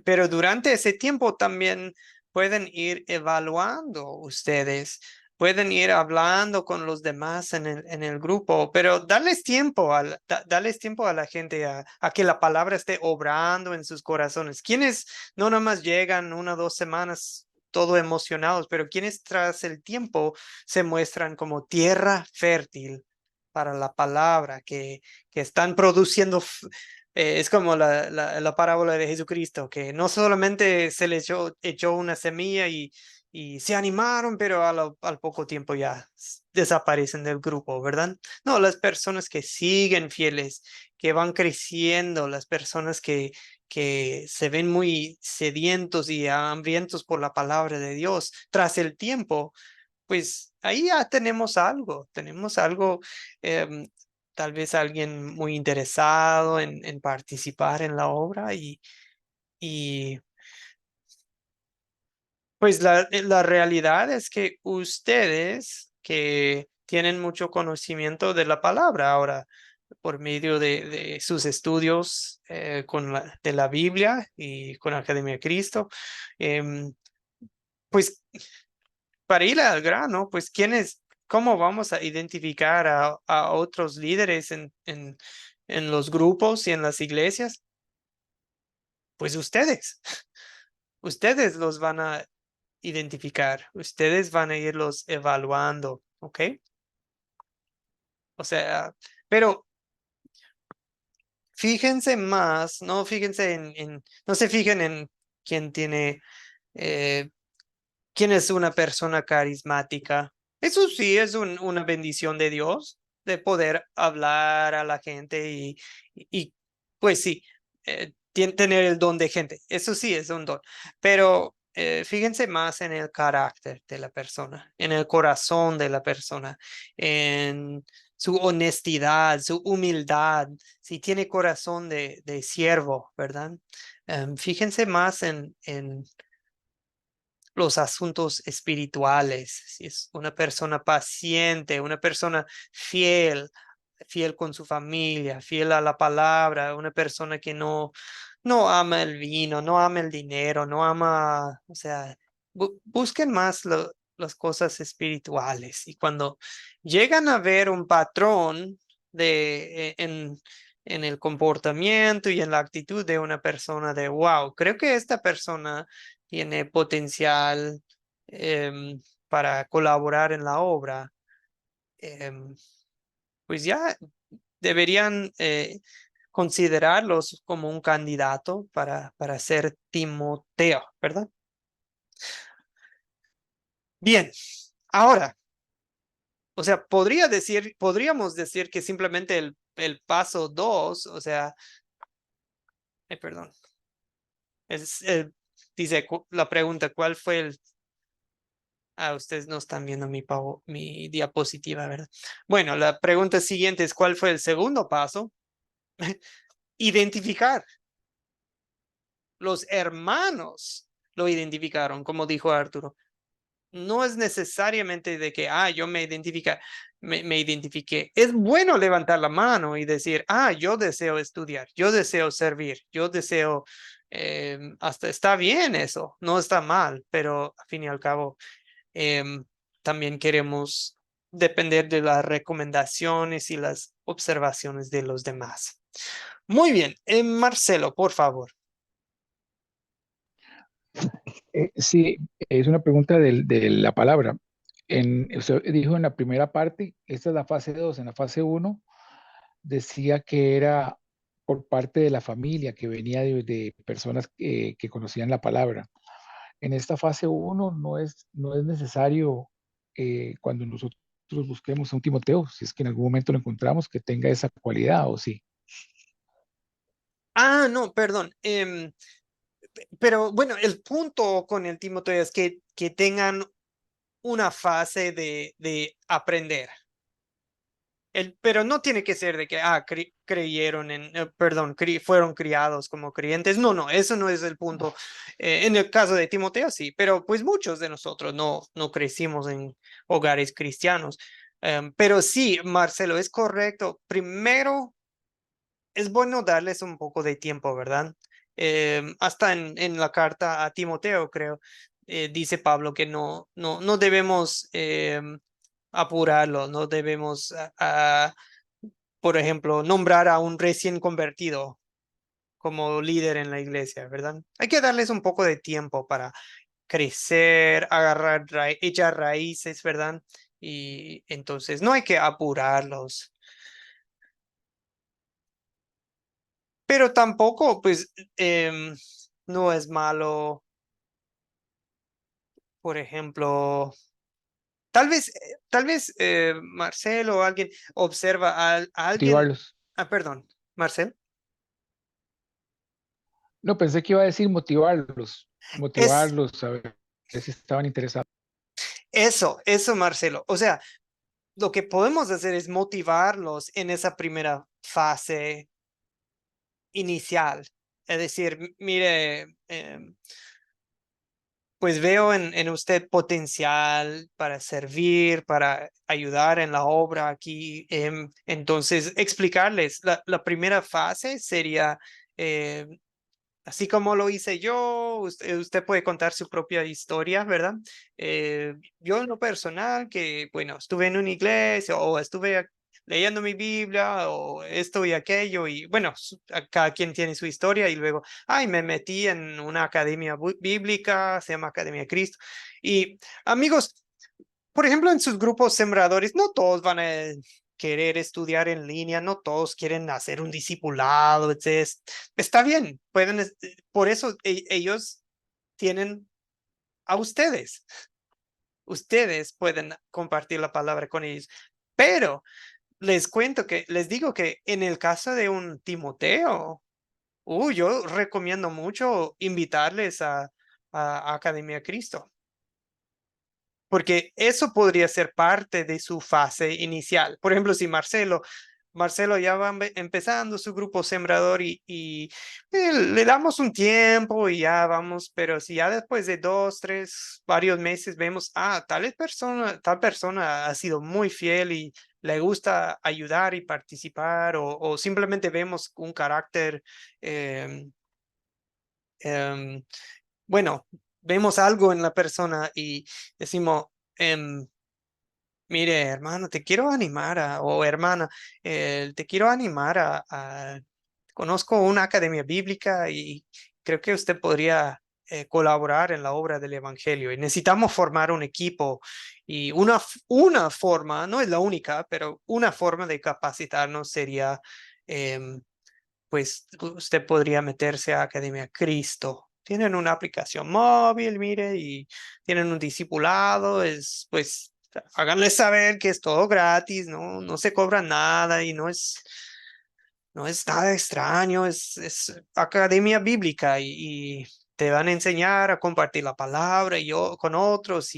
pero durante ese tiempo también pueden ir evaluando ustedes, pueden ir hablando con los demás en el grupo, pero darles tiempo a la gente a que la palabra esté obrando en sus corazones. Quienes no nomás llegan 1 o 2 semanas todo emocionados, pero quienes tras el tiempo se muestran como tierra fértil para la palabra, que están produciendo, es como la parábola de Jesucristo, que no solamente se le echó una semilla y se animaron, pero al poco tiempo ya desaparecen del grupo, ¿verdad? No, las personas que siguen fieles, que van creciendo, las personas que se ven muy sedientos y hambrientos por la palabra de Dios, tras el tiempo pues ahí ya tenemos algo, em, tal vez alguien muy interesado en participar en la obra y pues la realidad es que ustedes que tienen mucho conocimiento de la palabra ahora, por medio de sus estudios de la Biblia y con la Academia de Cristo, em, pues para ir al grano, pues cómo vamos a identificar a otros líderes en los grupos y en las iglesias? Pues ustedes los van a identificar, ustedes van a irlos evaluando, ¿ok? O sea, pero fíjense más, no fíjense no se fijen en quién eh, quién es una persona carismática. Eso sí es una bendición de Dios. de poder hablar a la gente y pues sí, tener el don de gente. Eso sí es un don. Pero fíjense más en el carácter de la persona, en el corazón de la persona, en su honestidad, su humildad, si tiene corazón de siervo, ¿verdad? Fíjense más en los asuntos espirituales, si es una persona paciente, una persona fiel, fiel con su familia, fiel a la palabra, una persona que no ama el vino, no ama el dinero, no ama, o sea, busquen más las cosas espirituales. Y cuando llegan a ver un patrón en el comportamiento y en la actitud de una persona de, wow, creo que esta persona tiene potencial para colaborar en la obra, em, pues ya deberían considerarlos como un candidato para ser Timoteo, ¿verdad? Bien, ahora, o sea, podríamos decir que simplemente el paso 2, o sea, perdón, dice la pregunta, ¿cuál fue el... Ah, ustedes no están viendo mi diapositiva, ¿verdad? Bueno, la pregunta siguiente es, ¿cuál fue el segundo paso? Identificar. Los hermanos lo identificaron, como dijo Arturo. No es necesariamente de que, yo me identifiqué. Es bueno levantar la mano y decir, yo deseo estudiar, yo deseo servir, yo deseo, hasta está bien eso, no está mal, pero al fin y al cabo, también queremos depender de las recomendaciones y las observaciones de los demás. Muy bien, Marcelo, por favor. Sí, es una pregunta de la palabra. Usted dijo en la primera parte, esta es la fase 2. En la fase 1 decía que era por parte de la familia, que venía de personas que conocían la palabra. En esta fase 1 no es necesario cuando nosotros busquemos a un Timoteo, si es que en algún momento lo encontramos, que tenga esa cualidad, ¿o sí? No, perdón. Pero bueno, el punto con el Timoteo es que tengan una fase de aprender. Pero no tiene que ser de que creyeron perdón, fueron criados como creyentes. No, eso no es el punto. En el caso de Timoteo sí, pero pues muchos de nosotros no crecimos en hogares cristianos. Pero sí, Marcelo, es correcto. Primero, es bueno darles un poco de tiempo, ¿verdad? Hasta en la carta a Timoteo, creo, dice Pablo que no debemos apurarlo, no debemos, por ejemplo, nombrar a un recién convertido como líder en la iglesia, ¿verdad? Hay que darles un poco de tiempo para crecer, echar raíces, ¿verdad? Y entonces no hay que apurarlos. Pero tampoco, pues, no es malo, por ejemplo, tal vez Marcelo o alguien observa a alguien. Motivarlos. Perdón, Marcel. No, pensé que iba a decir motivarlos, Es a ver si estaban interesados. eso, Marcelo. O sea, lo que podemos hacer es motivarlos en esa primera fase inicial. Es decir, mire, pues veo en usted potencial para servir, para ayudar en la obra aquí. Entonces, explicarles, la primera fase sería, así como lo hice yo, usted puede contar su propia historia, ¿verdad? Yo en lo personal, que bueno, estuve en una iglesia o estuve leyendo mi Biblia o esto y aquello y bueno, cada quien tiene su historia y luego, me metí en una academia bíblica, se llama Academia Cristo. Y amigos, por ejemplo, en sus grupos sembradores, no todos van a querer estudiar en línea, no todos quieren hacer un discipulado, está bien, por eso ellos tienen a ustedes pueden compartir la palabra con ellos, pero les digo que en el caso de un Timoteo, yo recomiendo mucho invitarles a Academia Cristo, porque eso podría ser parte de su fase inicial. Por ejemplo, si Marcelo ya va empezando su grupo sembrador y le damos un tiempo y ya vamos, pero si ya después de 2, 3, varios meses vemos, tal persona ha sido muy fiel y le gusta ayudar y participar, o simplemente vemos un carácter, em, em, bueno, vemos algo en la persona y decimos, em, mire, hermano, te quiero animar o hermana, te quiero animar conozco una academia bíblica y creo que usted podría colaborar en la obra del evangelio. Y necesitamos formar un equipo y una forma, no es la única, pero una forma de capacitarnos sería, em, pues usted podría meterse a Academia Cristo. Tienen una aplicación móvil, mire, y tienen un discipulado, pues háganle saber que es todo gratis, no se cobra nada y no es nada extraño, es academia bíblica y te van a enseñar a compartir la palabra y yo con otros,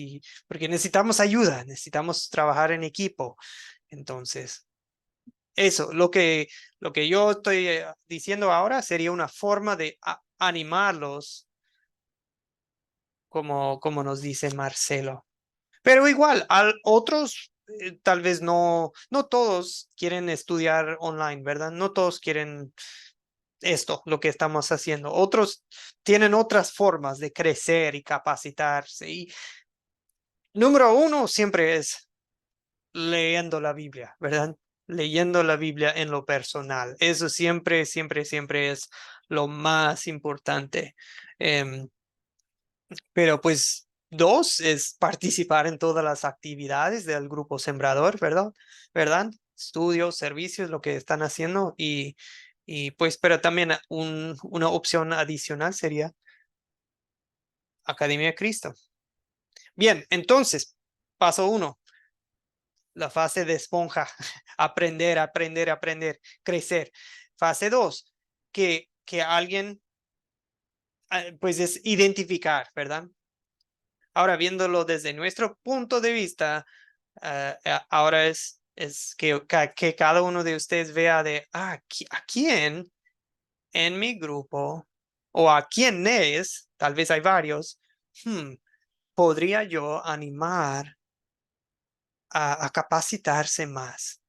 porque necesitamos ayuda, necesitamos trabajar en equipo. Entonces, eso, lo que yo estoy diciendo ahora sería una forma de animarlos, como nos dice Marcelo. Pero igual, otros tal vez no todos quieren estudiar online, ¿verdad? No todos quieren lo que estamos haciendo. Otros tienen otras formas de crecer y capacitarse. Y número uno siempre es leyendo la Biblia, ¿verdad? Leyendo la Biblia en lo personal. Eso siempre, siempre, siempre es lo más importante. Em, pero pues dos es participar en todas las actividades del grupo Sembrador, ¿verdad? ¿Verdad? Estudios, servicios, lo que están haciendo y pues, pero también una opción adicional sería Academia de Cristo. Bien, entonces, paso 1, la fase de esponja, aprender, aprender, aprender, crecer. Fase 2, que alguien, pues es identificar, ¿verdad? Ahora, viéndolo desde nuestro punto de vista, ahora es que cada uno de ustedes vea ¿a quién en mi grupo o a quiénes, tal vez hay varios, podría yo animar a capacitarse más?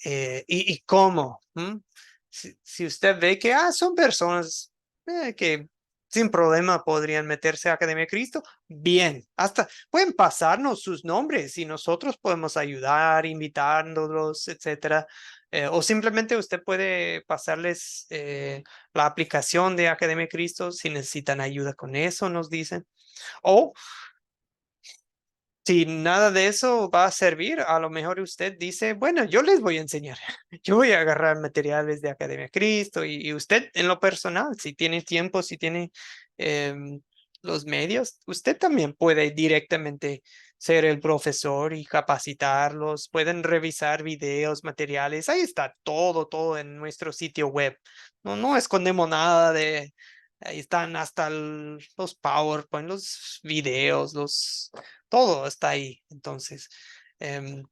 ¿Y cómo? Si usted ve que son personas que sin problema podrían meterse a Academia de Cristo, bien, hasta pueden pasarnos sus nombres y nosotros podemos ayudar, invitándolos, etcétera. O simplemente usted puede pasarles la aplicación de Academia de Cristo si necesitan ayuda con eso, nos dicen. O si nada de eso va a servir, a lo mejor usted dice, bueno, yo les voy a enseñar. Yo voy a agarrar materiales de Academia Cristo y usted en lo personal, si tiene tiempo, si tiene em, los medios, usted también puede directamente ser el profesor y capacitarlos. Pueden revisar videos, materiales. Ahí está todo, todo en nuestro sitio web. No escondemos nada de... Ahí están hasta los PowerPoint, los videos, todo está ahí. Entonces, em,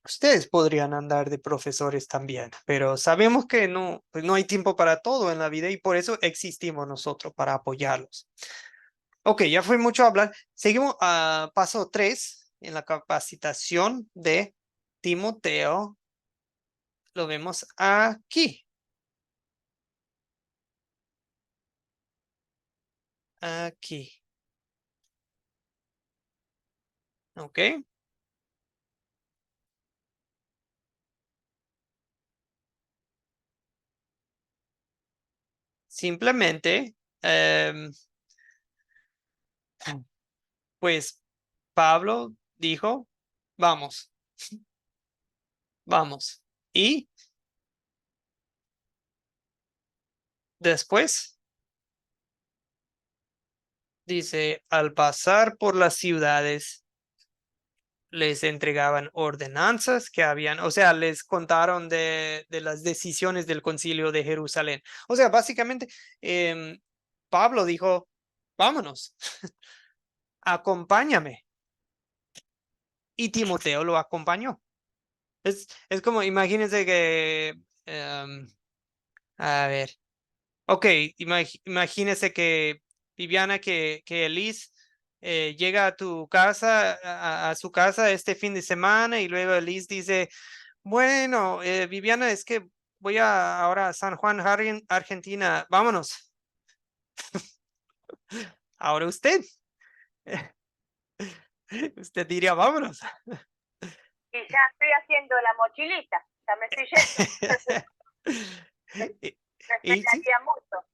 ustedes podrían andar de profesores también, pero sabemos que pues no hay tiempo para todo en la vida y por eso existimos nosotros, para apoyarlos. Ok, ya fue mucho hablar. Seguimos a paso 3 en la capacitación de Timoteo. Lo vemos aquí. Aquí. Ok. Simplemente, pues Pablo dijo, vamos, vamos. Y después dice, al pasar por las ciudades, les entregaban ordenanzas que habían, o sea, les contaron de las decisiones del Concilio de Jerusalén. O sea, básicamente, Pablo dijo, vámonos, acompáñame. Y Timoteo lo acompañó. Es como, imagínense que, a ver, ok, imagínese que Viviana, que Elise llega a tu casa, a su casa este fin de semana y luego Elise dice, bueno, Viviana, es que voy ahora a San Juan, Argentina, vámonos. Ahora usted, usted diría, vámonos. Y ya estoy haciendo la mochilita, ya me estoy yendo. y, Me y sí, esperaría mucho.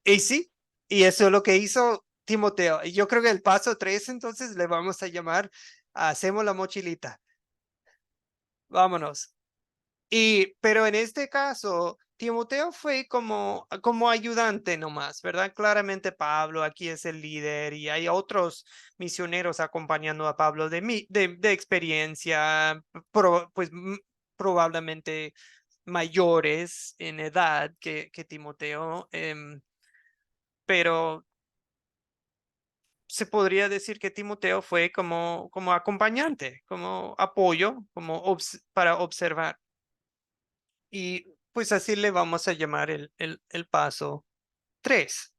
y sí, y eso es lo que hizo Timoteo. Y yo creo que el paso 3 entonces le vamos a llamar, hacemos la mochilita. Vámonos. Pero en este caso, Timoteo fue como ayudante nomás, ¿verdad? Claramente Pablo aquí es el líder y hay otros misioneros acompañando a Pablo de experiencia, pues probablemente mayores en edad que Timoteo, pero se podría decir que Timoteo fue como acompañante, como apoyo, para observar. Y pues así le vamos a llamar el paso 3.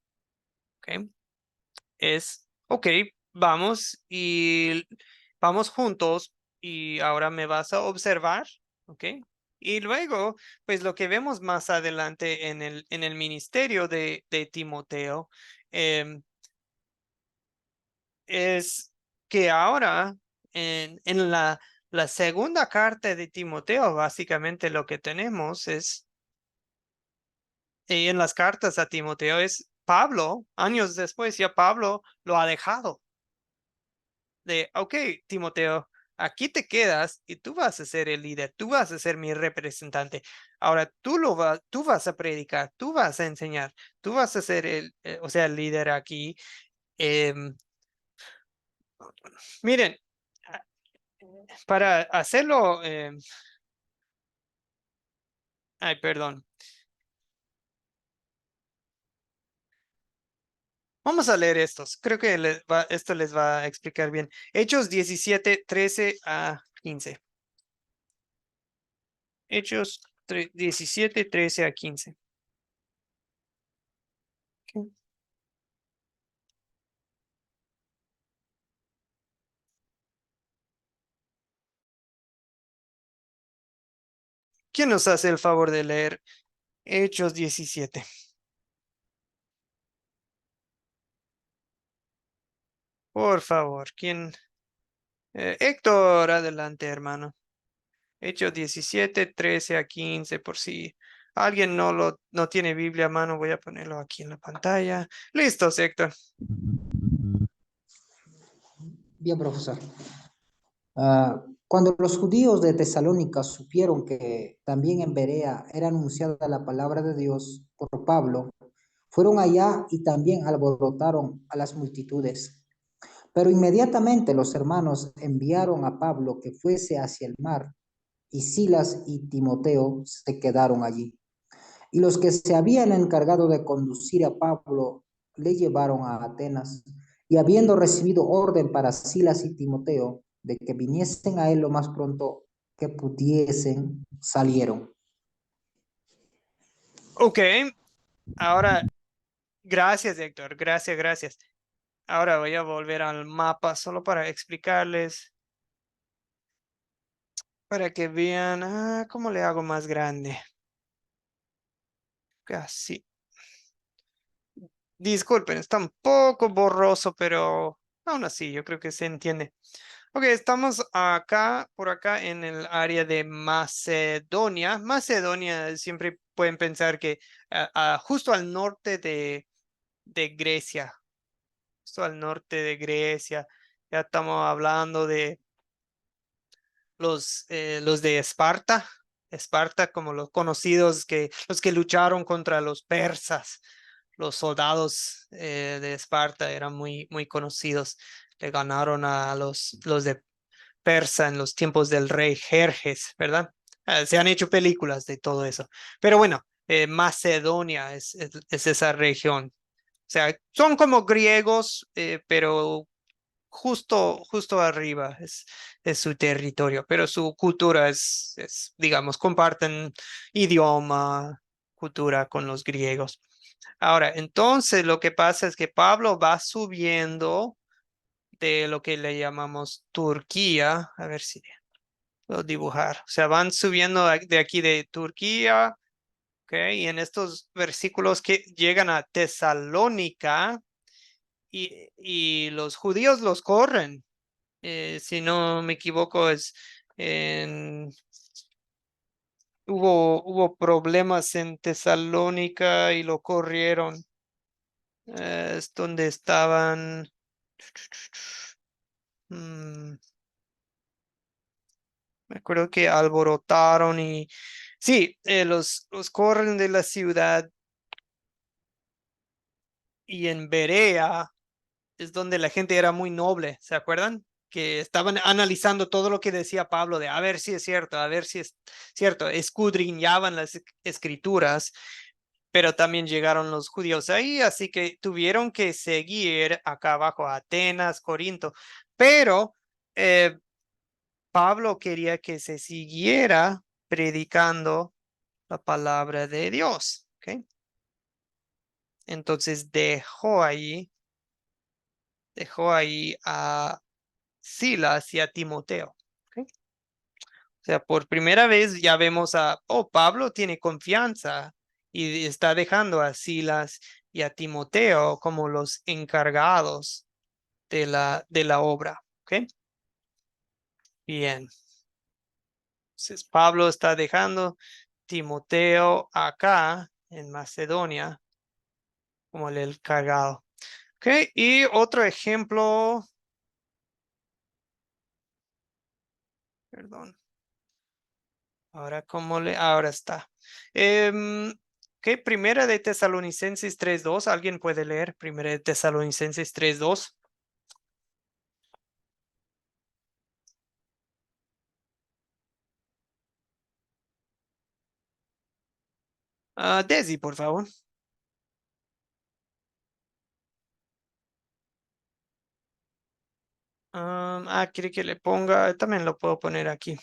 ¿Ok? Ok, vamos juntos y ahora me vas a observar. ¿Ok? Y luego, pues lo que vemos más adelante en el ministerio de Timoteo es que ahora en la segunda carta de Timoteo, básicamente lo que tenemos es y en las cartas a Timoteo es Pablo, años después ya Pablo lo ha dejado. Ok, Timoteo, aquí te quedas y tú vas a ser el líder, tú vas a ser mi representante. Ahora tú vas a predicar, tú vas a enseñar, tú vas a ser o sea, el líder aquí. Em, miren, a- para hacerlo, ay, perdón. Vamos a leer estos. Creo que esto les va a explicar bien. Hechos 17, 13 a 15. Hechos 17, 13 a 15. Ok. ¿Quién nos hace el favor de leer Hechos 17? Por favor, ¿quién? Héctor, adelante, hermano. Hechos 17, 13 a 15, por si alguien no tiene Biblia a mano, voy a ponerlo aquí en la pantalla. Listos, Héctor. Bien, profesor. Cuando los judíos de Tesalónica supieron que también en Berea era anunciada la palabra de Dios por Pablo, fueron allá y también alborotaron a las multitudes. Pero inmediatamente los hermanos enviaron a Pablo que fuese hacia el mar, y Silas y Timoteo se quedaron allí. Y los que se habían encargado de conducir a Pablo le llevaron a Atenas, y habiendo recibido orden para Silas y Timoteo de que viniesen a él lo más pronto que pudiesen, salieron. Ok, ahora, gracias, Héctor. Gracias, gracias. Ahora voy a volver al mapa solo para explicarles, para que vean, cómo le hago más grande. Casi. Disculpen, está un poco borroso, pero aún así yo creo que se entiende. Ok, estamos por acá en el área de Macedonia. Macedonia siempre pueden pensar que justo al norte de Grecia, justo al norte de Grecia, ya estamos hablando de los de Esparta. Esparta como los conocidos los que lucharon contra los persas. Los soldados de Esparta eran muy conocidos. Le ganaron a los de persa en los tiempos del rey Jerjes, ¿verdad? Se han hecho películas de todo eso. Pero bueno, Macedonia es esa región. O sea, son como griegos, pero justo arriba es su territorio, pero su cultura digamos, comparten idioma, cultura con los griegos. Ahora, entonces lo que pasa es que Pablo va subiendo de lo que le llamamos Turquía, a ver si puedo dibujar, o sea, van subiendo de aquí de Turquía, ¿ok? Y en estos versículos que llegan a Tesalónica y los judíos los corren. Si no me equivoco, hubo problemas en Tesalónica y lo corrieron. Es donde estaban. Me acuerdo que alborotaron y sí, los corren de la ciudad y en Berea es donde la gente era muy noble, ¿se acuerdan? Que estaban analizando todo lo que decía Pablo de a ver si es cierto, a ver si es cierto, escudriñaban las escrituras, pero también llegaron los judíos ahí, así que tuvieron que seguir acá abajo a Atenas, Corinto, pero Pablo quería que se siguiera predicando la palabra de Dios, ¿ok? Entonces dejó ahí a Silas y a Timoteo. ¿Ok? O sea, por primera vez ya vemos Pablo tiene confianza y está dejando a Silas y a Timoteo como los encargados de la obra. ¿Ok? Bien. Entonces, Pablo está dejando Timoteo acá en Macedonia como el encargado. ¿Ok? Y otro ejemplo, perdón. Ahora está. ¿Qué? Primera de Tesalonicenses 3:2. ¿Alguien puede leer Primera de Tesalonicenses 3:2? Desi, por favor. Quiere que le ponga, también lo puedo poner aquí.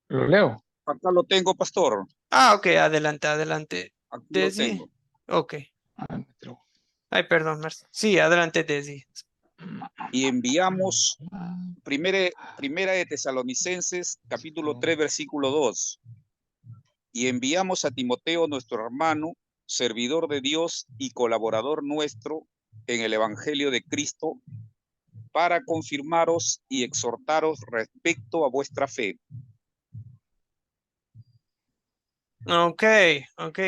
Lo leo. Acá lo tengo, pastor. Ok, adelante. Aquí lo Desi. tengo. Ok. Ah, me trabo. Ay, perdón, sí, adelante, Desi. Y enviamos primera de Tesalonicenses, capítulo 3, versículo 2. Y enviamos a Timoteo, nuestro hermano, servidor de Dios y colaborador nuestro en el Evangelio de Cristo, para confirmaros y exhortaros respecto a vuestra fe. Ok,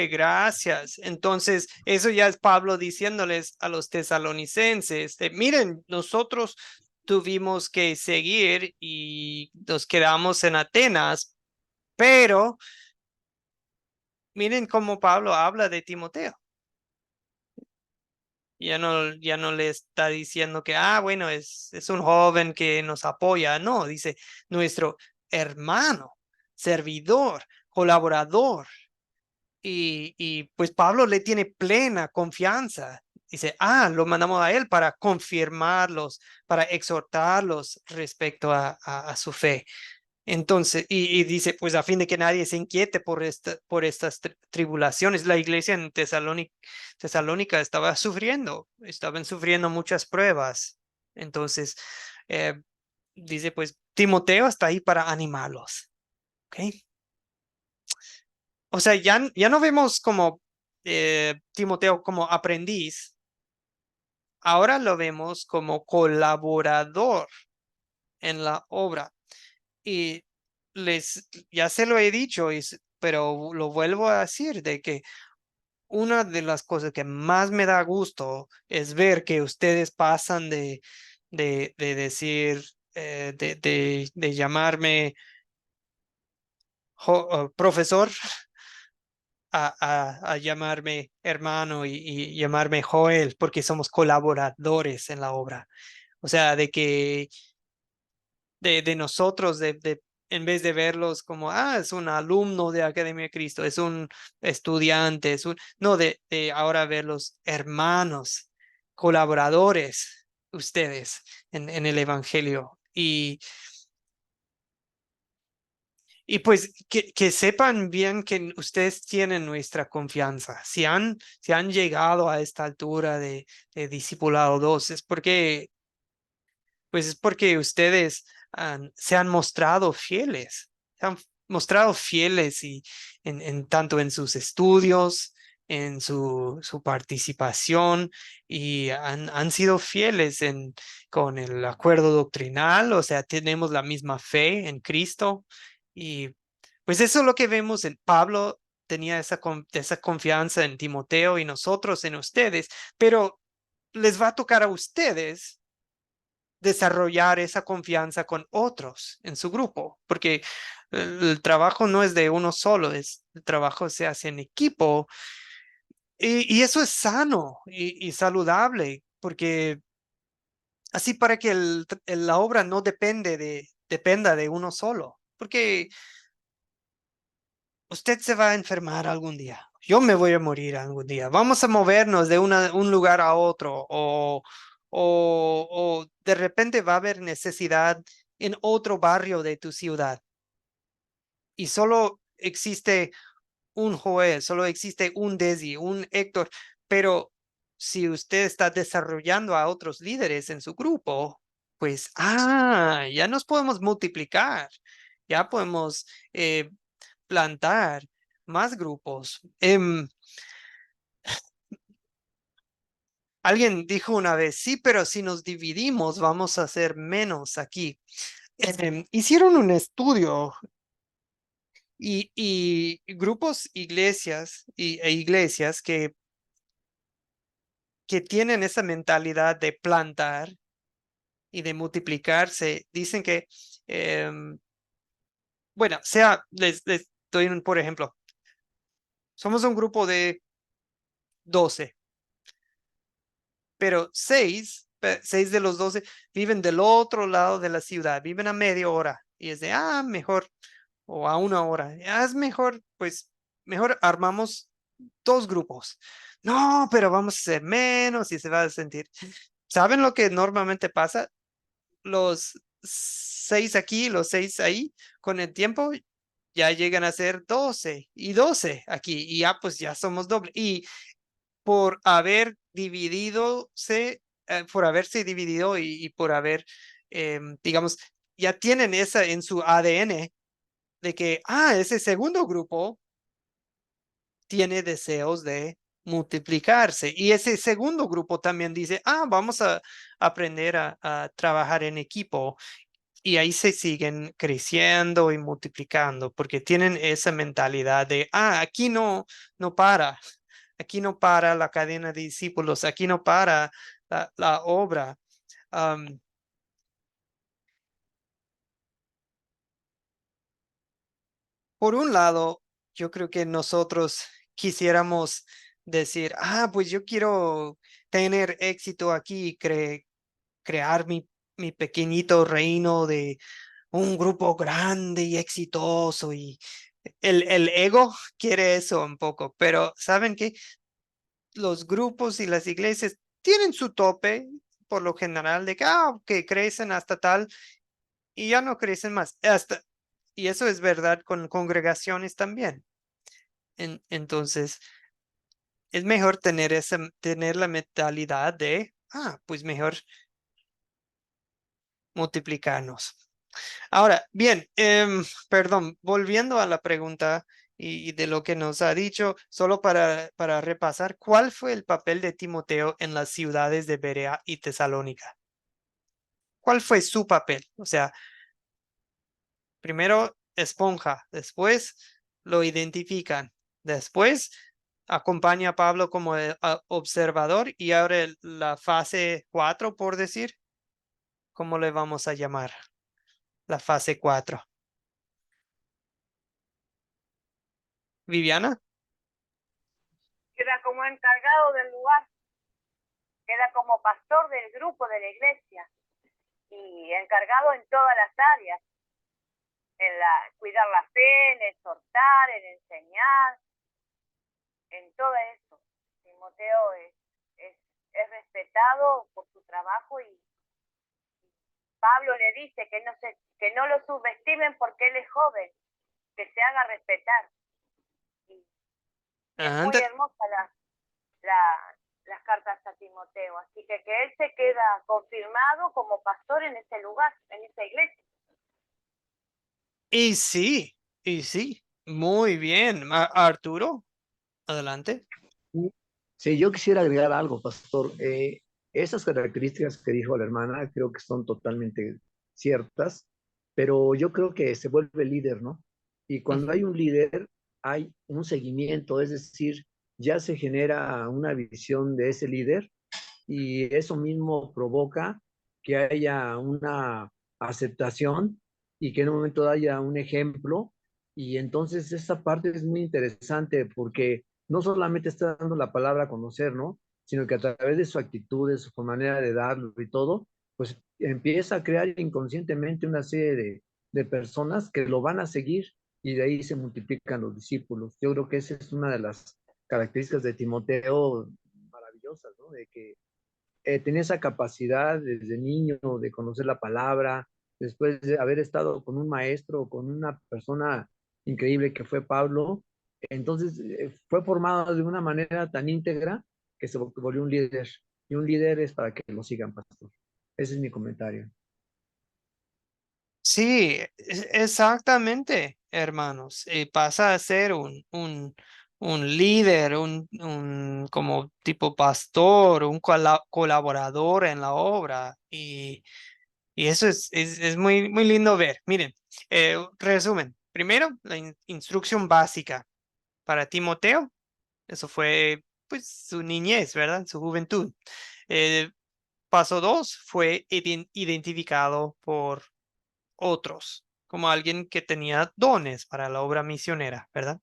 gracias. Entonces, eso ya es Pablo diciéndoles a los tesalonicenses, miren, nosotros tuvimos que seguir y nos quedamos en Atenas, pero miren cómo Pablo habla de Timoteo. Ya no le está diciendo que, bueno, es un joven que nos apoya. No, dice nuestro hermano, servidor, colaborador. Y pues Pablo le tiene plena confianza. Dice, lo mandamos a él para confirmarlos, para exhortarlos respecto a su fe. Entonces, y dice, pues a fin de que nadie se inquiete por estas tribulaciones, la iglesia en Tesalónica estaban sufriendo muchas pruebas. Entonces, dice, pues Timoteo está ahí para animarlos. ¿Ok? O sea, ya no vemos como Timoteo como aprendiz, ahora lo vemos como colaborador en la obra. Y ya se lo he dicho, pero lo vuelvo a decir, de que una de las cosas que más me da gusto es ver que ustedes pasan de decir, de llamarme profesor a llamarme hermano y llamarme Joel, porque somos colaboradores en la obra. O sea, de que de nosotros, en vez de verlos como, es un alumno de Academia de Cristo, es un estudiante, no, de ahora verlos hermanos, colaboradores, ustedes en el Evangelio. Y pues que sepan bien que ustedes tienen nuestra confianza. Si han llegado a esta altura de Discipulado 2, pues es porque ustedes se han mostrado fieles. Se han mostrado fieles y tanto en sus estudios, en su participación, y han sido fieles con el acuerdo doctrinal, o sea, tenemos la misma fe en Cristo. Y pues eso es lo que vemos en Pablo. Tenía esa confianza en Timoteo y nosotros en ustedes, pero les va a tocar a ustedes desarrollar esa confianza con otros en su grupo, porque el trabajo no es de uno solo, el trabajo se hace en equipo, y eso es sano y saludable, porque así para que la obra no dependa de uno solo, porque usted se va a enfermar algún día. Yo me voy a morir algún día. Vamos a movernos de un lugar a otro, o de repente va a haber necesidad en otro barrio de tu ciudad y solo existe un Joel, solo existe un Desi, un Héctor, pero si usted está desarrollando a otros líderes en su grupo, pues, ya nos podemos multiplicar, ya podemos plantar más grupos. Alguien dijo una vez, sí, pero si nos dividimos vamos a ser menos aquí. Hicieron un estudio y grupos, iglesias que tienen esa mentalidad de plantar y de multiplicarse, dicen que, bueno, les doy por ejemplo, somos un grupo de 12, pero 6 de los 12 viven del otro lado de la ciudad, viven a media hora, y es de, mejor, o a una hora, es mejor, pues, mejor armamos 2 grupos. No, pero vamos a ser menos y se va a sentir. ¿Saben lo que normalmente pasa? Los 6 aquí, los 6 ahí, con el tiempo ya llegan a ser 12 y 12 aquí, y ya pues ya somos doble. Y por por haberse dividido y por haber, digamos, ya tienen esa en su ADN de que, ese segundo grupo tiene deseos de multiplicarse. Y ese segundo grupo también dice, vamos a aprender a trabajar en equipo. Y ahí se siguen creciendo y multiplicando porque tienen esa mentalidad de, aquí no para, aquí no para la cadena de discípulos, aquí no para la obra. Am, por un lado, yo creo que nosotros quisiéramos decir, pues yo quiero tener éxito aquí y crear mi pequeñito reino de un grupo grande y exitoso, y el ego quiere eso un poco, pero ¿saben qué? Los grupos y las iglesias tienen su tope por lo general de que crecen hasta tal y ya no crecen más. Y eso es verdad con congregaciones también. Entonces, es mejor tener la mentalidad de, pues mejor multiplicarnos. Ahora, bien, perdón, volviendo a la pregunta y de lo que nos ha dicho, solo para repasar, ¿cuál fue el papel de Timoteo en las ciudades de Berea y Tesalónica? ¿Cuál fue su papel? O sea, primero esponja, después lo identifican, después acompaña a Pablo como observador, y ahora la fase 4, por decir, ¿cómo le vamos a llamar? La fase 4. Viviana. Queda como encargado del lugar, queda como pastor del grupo de la iglesia. y encargado en todas las áreas, cuidar la fe, en exhortar, en enseñar, en todo eso. Timoteo es respetado por su trabajo y Pablo le dice que no lo subestimen porque él es joven, que se haga respetar. Y es muy hermosa las cartas a Timoteo, así que él se queda confirmado como pastor en ese lugar, en esa iglesia. Y sí, muy bien. Arturo, adelante. Sí, yo quisiera agregar algo, pastor. Esas características que dijo la hermana creo que son totalmente ciertas, pero yo creo que se vuelve líder, ¿no? Y cuando hay un líder, hay un seguimiento, es decir, ya se genera una visión de ese líder y eso mismo provoca que haya una aceptación y que en un momento haya un ejemplo. Y entonces esa parte es muy interesante porque no solamente está dando la palabra a conocer, ¿no? Sino que a través de su actitud, de su manera de darlo y todo, pues empieza a crear inconscientemente una serie de personas que lo van a seguir y de ahí se multiplican los discípulos. Yo creo que esa es una de las características de Timoteo maravillosas, ¿no? De que tenía esa capacidad desde niño de conocer la palabra, después de haber estado con un maestro, con una persona increíble que fue Pablo, entonces fue formado de una manera tan íntegra que se volvió un líder. Y un líder es para que lo sigan, pastor. Ese es mi comentario. Sí, exactamente, hermanos. Pasa a ser un líder, un como tipo pastor, un colaborador en la obra. Y eso es muy, muy lindo ver. Miren, resumen. Primero, la instrucción básica para Timoteo. Eso fue pues su niñez, ¿verdad? Su juventud. Eh, Paso 2 fue identificado por otros, como alguien que tenía dones para la obra misionera, ¿verdad?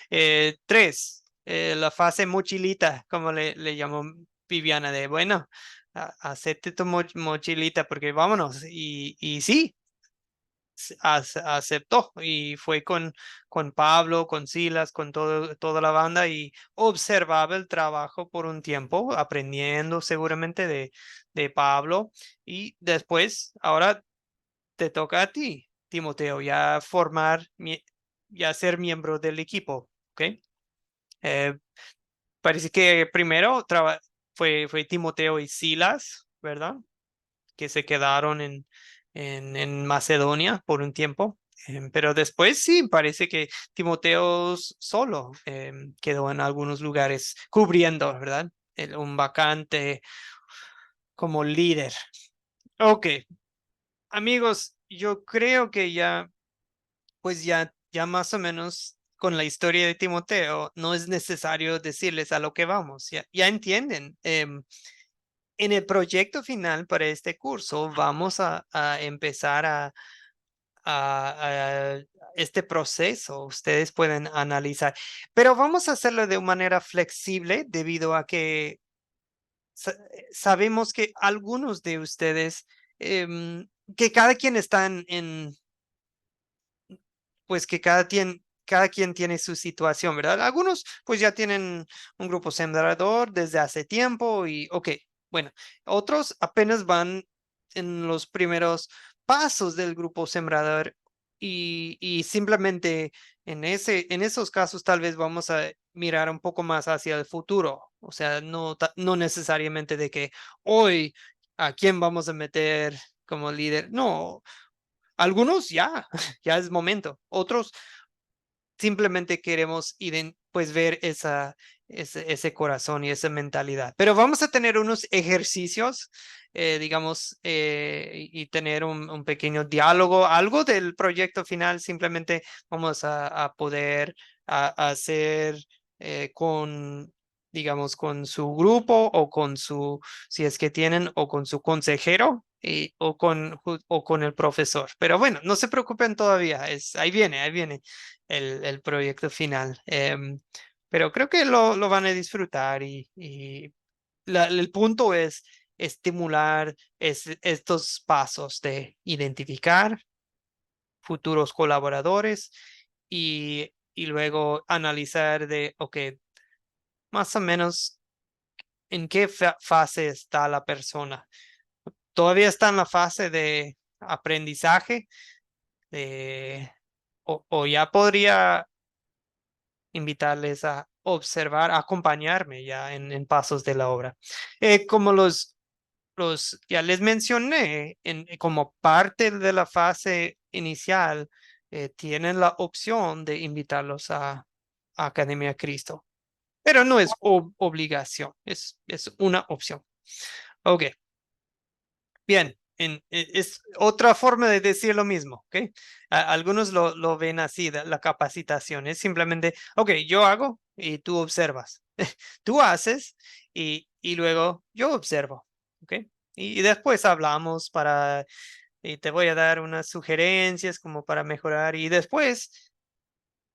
3, la fase mochilita, como le llamó Viviana, de bueno, acepte tu mochilita porque vámonos. Y sí, aceptó y fue con Pablo, con Silas, con toda la banda y observaba el trabajo por un tiempo, aprendiendo seguramente de Pablo. Y después, ahora te toca a ti, Timoteo, ya ya ser miembro del equipo, ¿ok? Eh, Parece que primero fue Timoteo y Silas, ¿verdad? Que se quedaron en Macedonia por un tiempo. Pero después sí, parece que Timoteo solo quedó en algunos lugares cubriendo, ¿verdad? Un vacante como líder. Ok, amigos, yo creo que pues ya más o menos con la historia de Timoteo, no es necesario decirles a lo que vamos, ya entienden. En el proyecto final para este curso vamos a empezar a este proceso. Ustedes pueden analizar, pero vamos a hacerlo de manera flexible debido a que sabemos que algunos de ustedes, que cada quien está pues que cada quien tiene su situación, ¿verdad? Algunos pues ya tienen un grupo sembrador desde hace tiempo y, ok, bueno, otros apenas van en los primeros pasos del grupo sembrador y simplemente en esos casos tal vez vamos a mirar un poco más hacia el futuro, o sea, no necesariamente de que hoy a quién vamos a meter como líder, no, algunos ya, ya es momento. Otros simplemente queremos pues ver ese corazón y esa mentalidad. Pero vamos a tener unos ejercicios, digamos, y tener un pequeño diálogo, algo del proyecto final. Simplemente vamos a poder hacer digamos, con su grupo o si es que tienen, o con su consejero o con el profesor. Pero bueno, no se preocupen todavía, ahí viene el proyecto final. Pero creo que lo van a disfrutar y el punto es estimular estos pasos de identificar futuros colaboradores y luego analizar de, ok, más o menos en qué fase está la persona. Todavía está en la fase de aprendizaje o ya podría invitarles a observar, a acompañarme ya en pasos de la obra. Como ya les mencioné, como parte de la fase inicial, tienen la opción de invitarlos a Academia Cristo, pero no es obligación, es una opción. Ok, bien, es otra forma de decir lo mismo, ¿ok? Algunos lo ven así, la capacitación es simplemente, ok, yo hago y tú observas. Tú haces y luego yo observo, ¿ok? Y después hablamos y te voy a dar unas sugerencias como para mejorar y después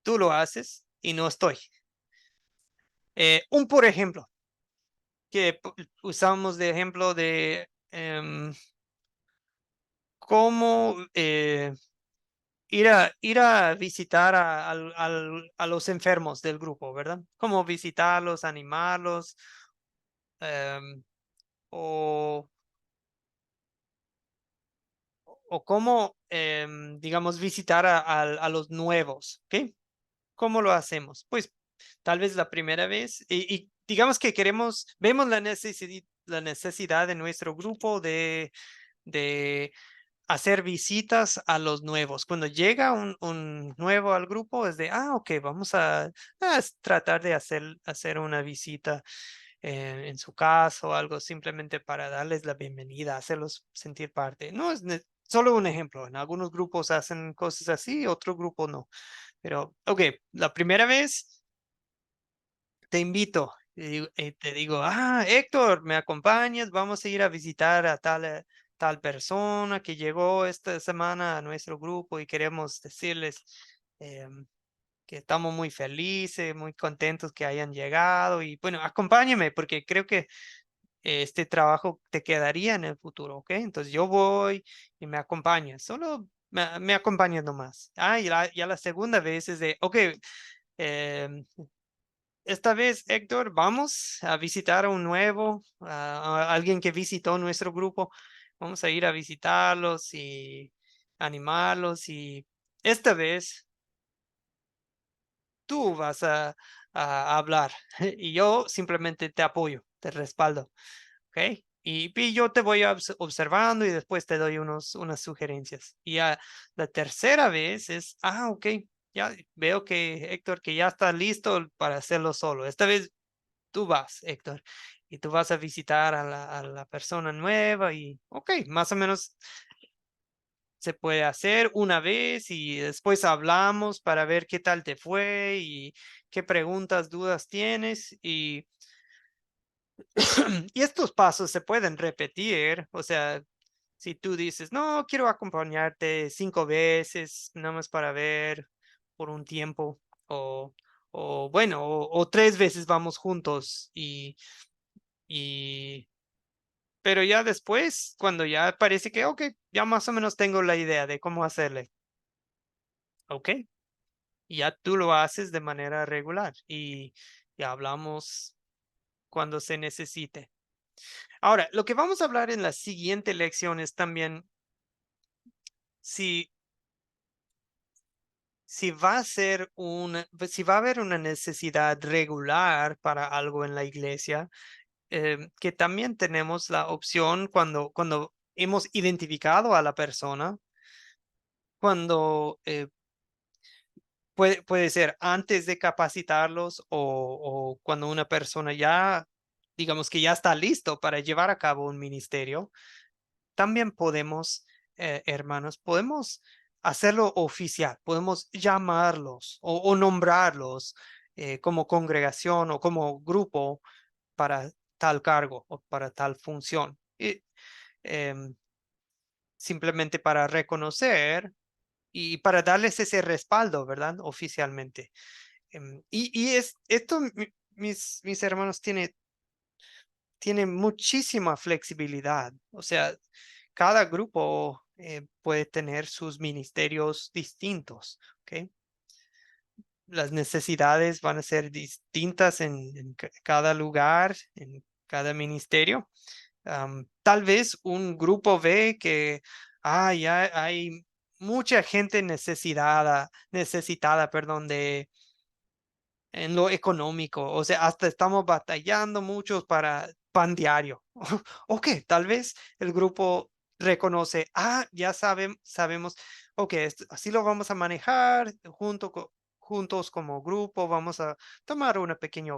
tú lo haces y no estoy. Por ejemplo, que usamos de ejemplo de cómo ir a visitar a los enfermos del grupo, ¿verdad? Cómo visitarlos, animarlos, em, o, o cómo, digamos, visitar a los nuevos, ¿ok? ¿Cómo lo hacemos? Pues tal vez la primera vez y digamos que vemos la necesidad de nuestro grupo de hacer visitas a los nuevos. Cuando llega un nuevo al grupo es de, ok, vamos a tratar de hacer una visita en su casa o algo simplemente para darles la bienvenida, hacerlos sentir parte. No es solo un ejemplo. En algunos grupos hacen cosas así, otro grupo no. Pero, ok, la primera vez te invito y te digo, Héctor, ¿me acompañas? Vamos a ir a visitar a tal persona que llegó esta semana a nuestro grupo y queremos decirles que estamos muy felices, muy contentos que hayan llegado y bueno, acompáñame porque creo que este trabajo te quedaría en el futuro, ¿ok? Entonces yo voy y me acompañas, solo me acompañas nomás. Ya la segunda vez es de, ok, em, esta vez, Héctor, vamos a visitar a un nuevo, a alguien que visitó nuestro grupo. Vamos a ir a visitarlos y animarlos. Y esta vez tú vas a hablar y yo simplemente te apoyo, te respaldo. ¿Ok? Y yo te voy observando y después te doy unas sugerencias. Y ya la tercera vez es, ok, ya veo que Héctor, que ya está listo para hacerlo solo. Esta vez tú vas, Héctor, y tú vas a visitar a la persona nueva y, ok, más o menos se puede hacer una vez y después hablamos para ver qué tal te fue y qué preguntas, dudas tienes y estos pasos se pueden repetir, o sea, si tú dices, no, quiero acompañarte 5 veces, nada más para ver por un tiempo, o, o bueno, o 3 veces vamos juntos y, pero ya después, cuando ya parece que, ok, ya más o menos tengo la idea de cómo hacerle, ok, y ya tú lo haces de manera regular y ya hablamos cuando se necesite. Ahora, lo que vamos a hablar en la siguiente lección es también si, si va a ser si va a haber una necesidad regular para algo en la iglesia, que también tenemos la opción cuando hemos identificado a la persona, cuando puede ser antes de capacitarlos o cuando una persona ya, digamos que ya está listo para llevar a cabo un ministerio. También podemos, hermanos, podemos hacerlo oficial, podemos llamarlos o nombrarlos como congregación o como grupo para tal cargo o para tal función. Y, em, simplemente para reconocer y para darles ese respaldo, ¿verdad? Oficialmente. Esto, mis hermanos, tiene tiene muchísima flexibilidad. O sea, cada grupo puede tener sus ministerios distintos, ¿ok? Las necesidades van a ser distintas en cada lugar, en cada ministerio. Tal vez un grupo ve que ya hay mucha gente necesitada, perdón, en lo económico. O sea, hasta estamos batallando muchos para pan diario. Ok, tal vez el grupo reconoce, ya sabemos, ok, así lo vamos a manejar juntos como grupo, vamos a tomar una pequeña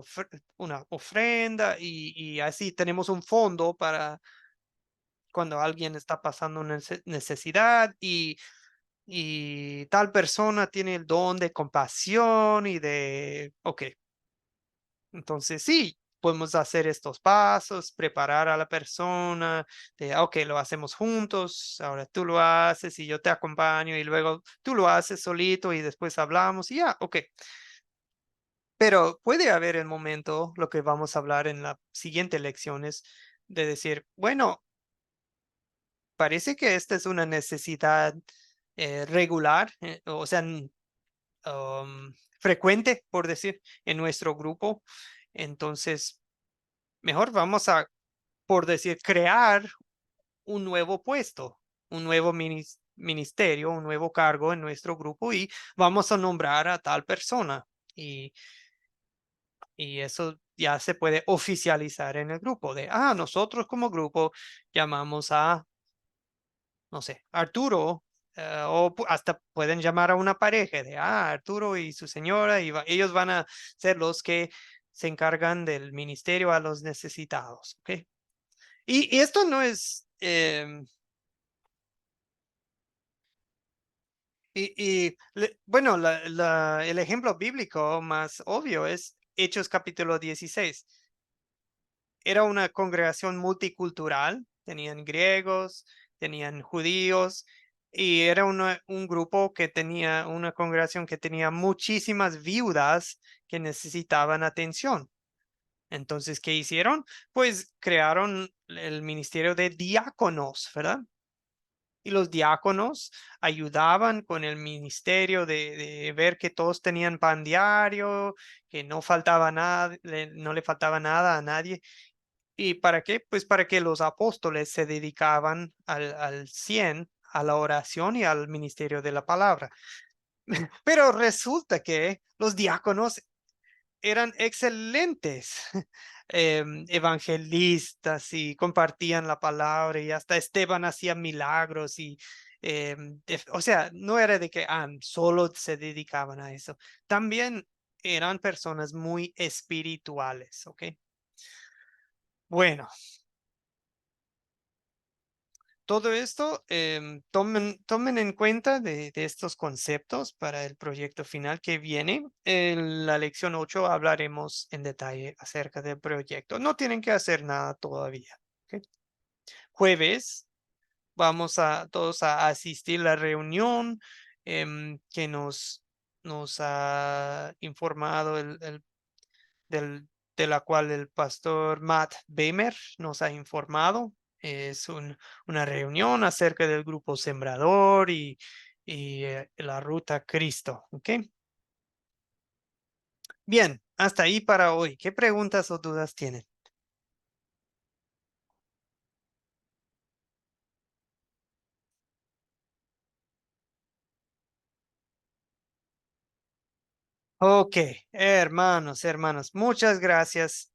una ofrenda y así tenemos un fondo para cuando alguien está pasando una necesidad y tal persona tiene el don de compasión ok, entonces sí, podemos hacer estos pasos, preparar a la persona, ok, lo hacemos juntos, ahora tú lo haces y yo te acompaño y luego tú lo haces solito y después hablamos y ya, ok. Pero puede haber el momento, lo que vamos a hablar en la siguiente lección es de decir, bueno, parece que esta es una necesidad regular, o sea, frecuente, por decir, en nuestro grupo. Entonces, mejor vamos a, por decir, crear un nuevo puesto, un nuevo ministerio, un nuevo cargo en nuestro grupo y vamos a nombrar a tal persona. Y eso ya se puede oficializar en el grupo de, nosotros como grupo llamamos a, no sé, Arturo, o hasta pueden llamar a una pareja de, Arturo y su señora, y ellos van a ser los que se encargan del ministerio a los necesitados, ¿ok? Y esto no es, bueno, el ejemplo bíblico más obvio es Hechos capítulo 16. Era una congregación multicultural, tenían griegos, tenían judíos, y era un grupo que tenía, una congregación que tenía muchísimas viudas que necesitaban atención. Entonces, ¿qué hicieron? Pues crearon el ministerio de diáconos, ¿verdad? Y los diáconos ayudaban con el ministerio de ver que todos tenían pan diario, que no faltaba nada, no le faltaba nada a nadie. ¿Y para qué? Pues para que los apóstoles se dedicaban al 100 a la oración y al ministerio de la palabra. Pero resulta que los diáconos eran excelentes evangelistas y compartían la palabra y hasta Esteban hacía milagros y, o sea, no era de que solo se dedicaban a eso. También eran personas muy espirituales, ¿ok? Bueno, todo esto, tomen en cuenta de estos conceptos para el proyecto final que viene. En la lección 8 hablaremos en detalle acerca del proyecto. No tienen que hacer nada todavía. ¿Ok? Jueves vamos a todos a asistir a la reunión que nos ha informado de la cual el pastor Matt Bemer nos ha informado. Es una reunión acerca del grupo Sembrador y la ruta Cristo. ¿Ok? Bien, hasta ahí para hoy. ¿Qué preguntas o dudas tienen? Ok, hermanos, muchas gracias.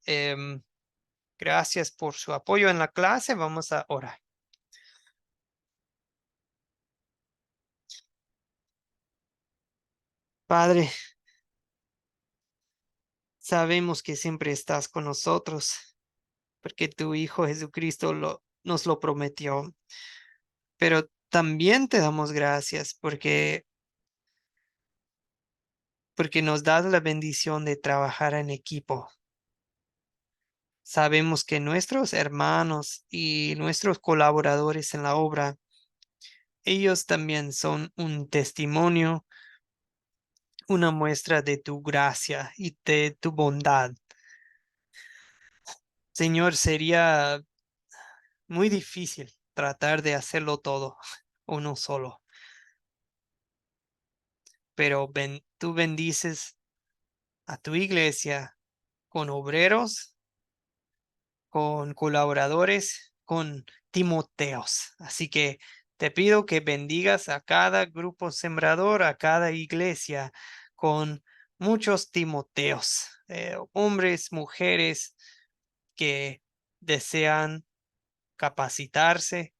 Gracias por su apoyo en la clase. Vamos a orar. Padre, sabemos que siempre estás con nosotros porque tu Hijo Jesucristo nos lo prometió. Pero también te damos gracias porque nos das la bendición de trabajar en equipo. Sabemos que nuestros hermanos y nuestros colaboradores en la obra, ellos también son un testimonio, una muestra de tu gracia y de tu bondad. Señor, sería muy difícil tratar de hacerlo todo uno solo. Pero tú bendices a tu iglesia con obreros, con colaboradores, con Timoteos. Así que te pido que bendigas a cada grupo sembrador, a cada iglesia, con muchos Timoteos, hombres, mujeres que desean capacitarse,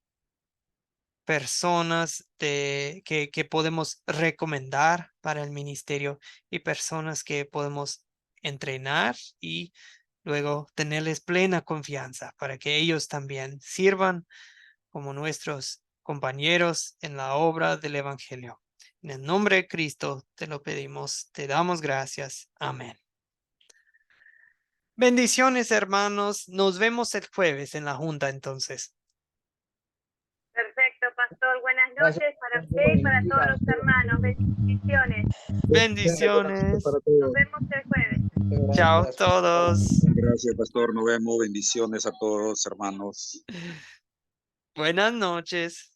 personas que podemos recomendar para el ministerio y personas que podemos entrenar y luego tenerles plena confianza para que ellos también sirvan como nuestros compañeros en la obra del Evangelio. En el nombre de Cristo te lo pedimos, te damos gracias. Amén. Bendiciones, hermanos. Nos vemos el jueves en la junta entonces. Perfecto, pastor. Buenas Gracias. noches para usted y para todos los hermanos. Bendiciones. Bendiciones. Nos vemos el jueves. Chao todos. Gracias, pastor. Nos vemos. Bendiciones a todos, hermanos. Buenas noches.